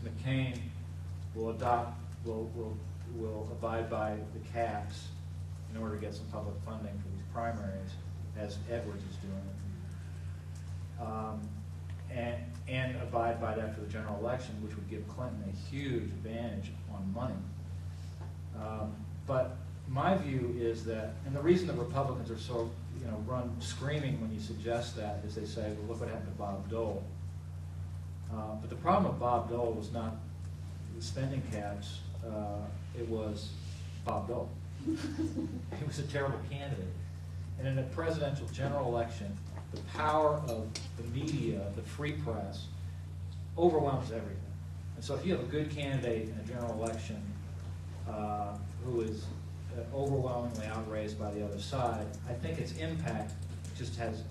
Speaker 2: McCain will abide by the caps in order to get some public funding for these primaries, as Edwards is doing, and abide by that for the general election, which would give Clinton a huge advantage on money. But my view is that, and the reason the Republicans are so run screaming when you suggest that is they say, well, look what happened to Bob Dole. But the problem with Bob Dole was not the spending caps, it was Bob Dole. He was a terrible candidate. And in a presidential general election, the power of the media, the free press, overwhelms everything. And so if you have a good candidate in a general election who is overwhelmingly outraised by the other side, I think its impact just has,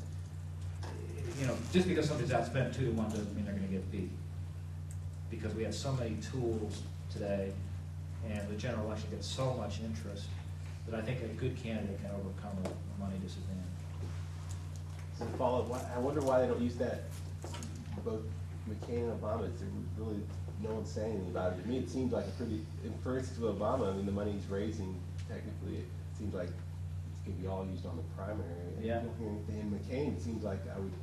Speaker 2: just because somebody's outspent 2 to 1 doesn't mean they're going to get beat. Because we have so many tools today, and the general election gets so much interest, that I think a good candidate can overcome a money disadvantage.
Speaker 14: So to follow up, I wonder why they don't use that, both McCain and Obama, to really, no one's saying anything about it. To me, it seems like a pretty, for instance, with Obama, I mean, the money he's raising, technically, it seems like it's going to be all used on the primary.
Speaker 2: Yeah.
Speaker 14: I don't hear anything. And McCain, it seems like I would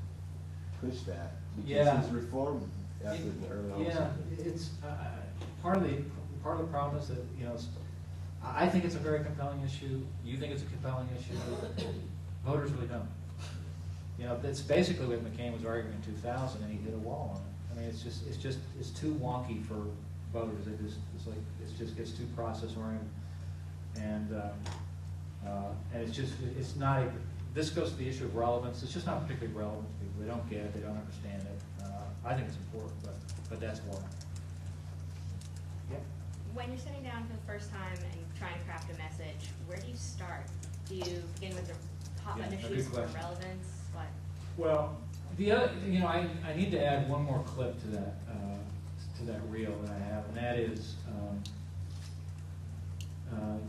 Speaker 14: push that, because
Speaker 2: Yeah.
Speaker 14: his reform effort in the early on.
Speaker 2: Yeah, it's part of the problem is that I think it's a very compelling issue. You think it's a compelling issue. Voters really don't. That's basically what McCain was arguing in 2000, and he hit a wall on it. I mean, it's too wonky for voters. It just gets too process oriented, and it's not. This goes to the issue of relevance. It's just not particularly relevant to people. They don't get it. They don't understand it. I think it's important, but that's why. Yeah.
Speaker 16: When you're sitting down for the first time and trying to craft a message, where do you start? Do you begin with the hot button issues for relevance? What?
Speaker 2: Well, the other, I need to add one more clip to that reel that I have, and that is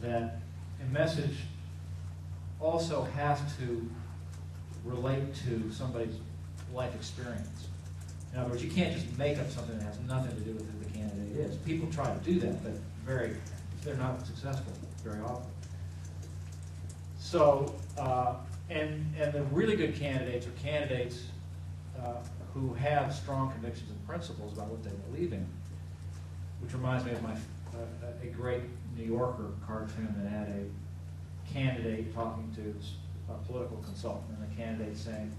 Speaker 2: that a message also has to relate to somebody's life experience. In other words, you can't just make up something that has nothing to do with who the candidate is. People try to do that, but they're not successful very often. So, and the really good candidates are candidates who have strong convictions and principles about what they believe in, which reminds me of a great New Yorker cartoon that had a candidate talking to a political consultant, and the candidate saying,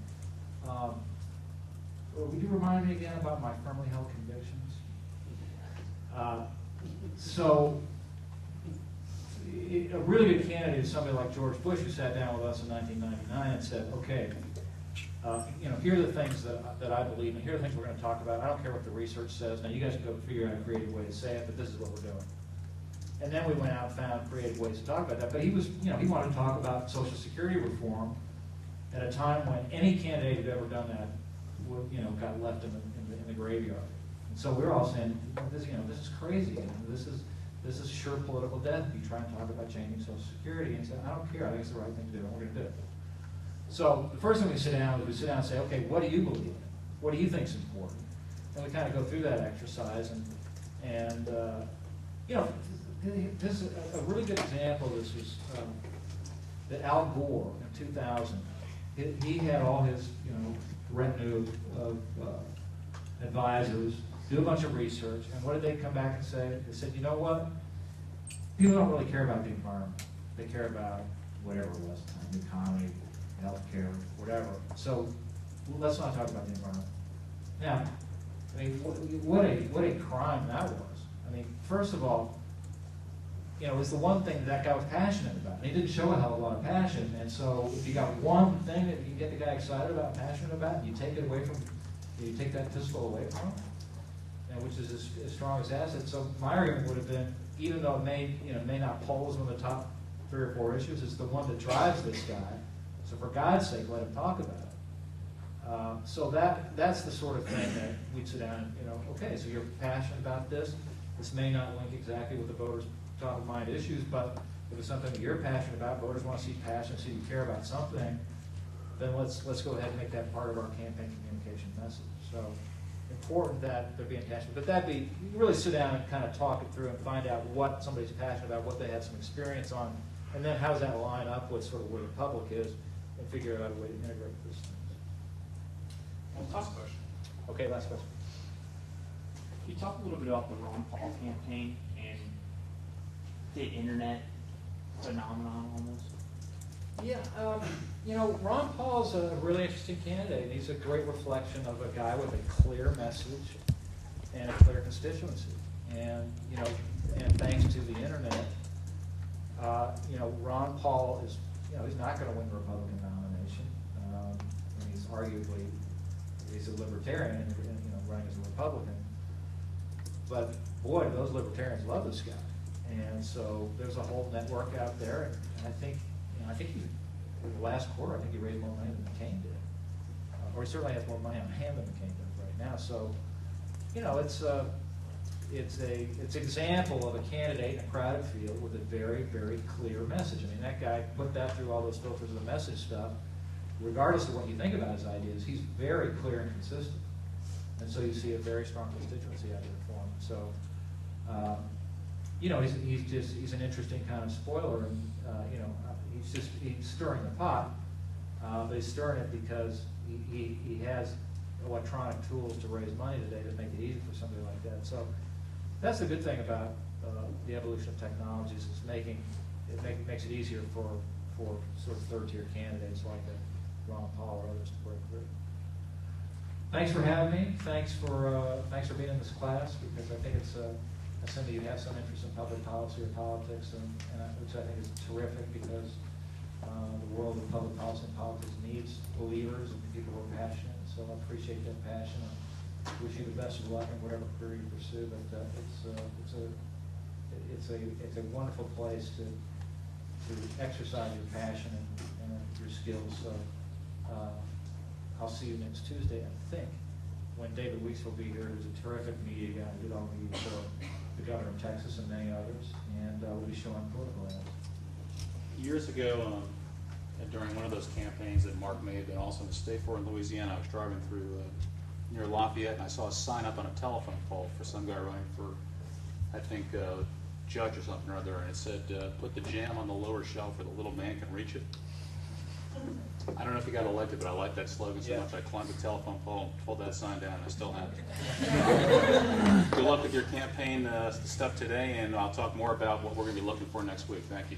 Speaker 2: would you remind me again about my firmly held convictions? A really good candidate is somebody like George Bush, who sat down with us in 1999 and said, okay, here are the things that I believe in, here are the things we're going to talk about. I don't care what the research says. Now you guys can go figure out a creative way to say it, but this is what we're doing. And then we went out and found creative ways to talk about that. But he wanted to talk about Social Security reform at a time when any candidate who'd ever done that got left in the graveyard. And so we're all saying, this is crazy. This is sure political death if you try and talk about changing Social Security. And he said, I don't care. I think it's the right thing to do, and we're going to do it. So the first thing we sit down is and say, okay, what do you believe in? What do you think is important? And we kind of go through that exercise. And this is a really good example of this is that Al Gore in 2000, he had all his retinue of advisors do a bunch of research, and what did they come back and say? They said, you know what? People don't really care about the environment. They care about whatever it was, the economy, healthcare, whatever. So let's not talk about the environment. Now, I mean, what a crime that was. I mean, first of all, it's the one thing that guy was passionate about. And he didn't show a hell of a lot of passion. And so if you got one thing that you can get the guy excited about, passionate about, you take it away from, you take that pistol away from him, which is as strong as asset. So my argument would have been, even though it may not poll as one of the top 3 or 4 issues, it's the one that drives this guy. So for God's sake, let him talk about it. So that's the sort of thing that we'd sit down and, okay, so you're passionate about this. This may not link exactly with the voters' top of mind issues, but if it's something that you're passionate about, voters want to see passion, see you care about something, then let's go ahead and make that part of our campaign communication message. So important that they're being passionate, but you really sit down and kind of talk it through and find out what somebody's passionate about, what they have some experience on, and then how does that line up with sort of where the public is, and figure out a way to integrate those things.
Speaker 4: Last question.
Speaker 2: Okay, last question.
Speaker 20: Can you talk a little bit about the Ron Paul campaign and the internet phenomenon almost?
Speaker 2: Yeah, Ron Paul's a really interesting candidate. He's a great reflection of a guy with a clear message and a clear constituency. And, and thanks to the internet, Ron Paul is, he's not going to win the Republican nomination. And he's a libertarian, and, running as a Republican. But boy, those libertarians love this guy. And so there's a whole network out there, and I think in the last quarter, I think he raised more money than McCain did. Or he certainly has more money on hand than McCain does right now. So, it's an example of a candidate in a crowded field with a very, very clear message. I mean, that guy put that through all those filters of the message stuff. Regardless of what you think about his ideas, he's very clear and consistent. And so you see a very strong constituency out there for him. So, he's an interesting kind of spoiler, and he's stirring the pot, but he's stirring it because he has electronic tools to raise money today to make it easy for somebody like that. So that's the good thing about the evolution of technologies. It makes it easier for sort of third-tier candidates like Ron Paul or others to break through. Thanks for having me. Thanks for being in this class, because I think it's assuming you have some interest in public policy or politics, and which I think is terrific, because the world of public policy and politics needs believers and people who are passionate. So I appreciate that passion. I wish you the best of luck in whatever career you pursue. But it's a wonderful place to exercise your passion and your skills. So I'll see you next Tuesday, I think, when David Weeks will be here, who's a terrific media guy, who did all the media for the governor of Texas and many others, and we'll be showing political ads.
Speaker 1: Years ago, during one of those campaigns that Mark may have been also in the state for in Louisiana, I was driving through near Lafayette, and I saw a sign up on a telephone pole for some guy running for, I think, judge or something or other, and it said, put the jam on the lower shelf where the little man can reach it. I don't know if he got elected, but I like that slogan so much, I climbed the telephone pole and pulled that sign down, and I still have it. Good luck with your campaign stuff today, and I'll talk more about what we're going to be looking for next week. Thank you.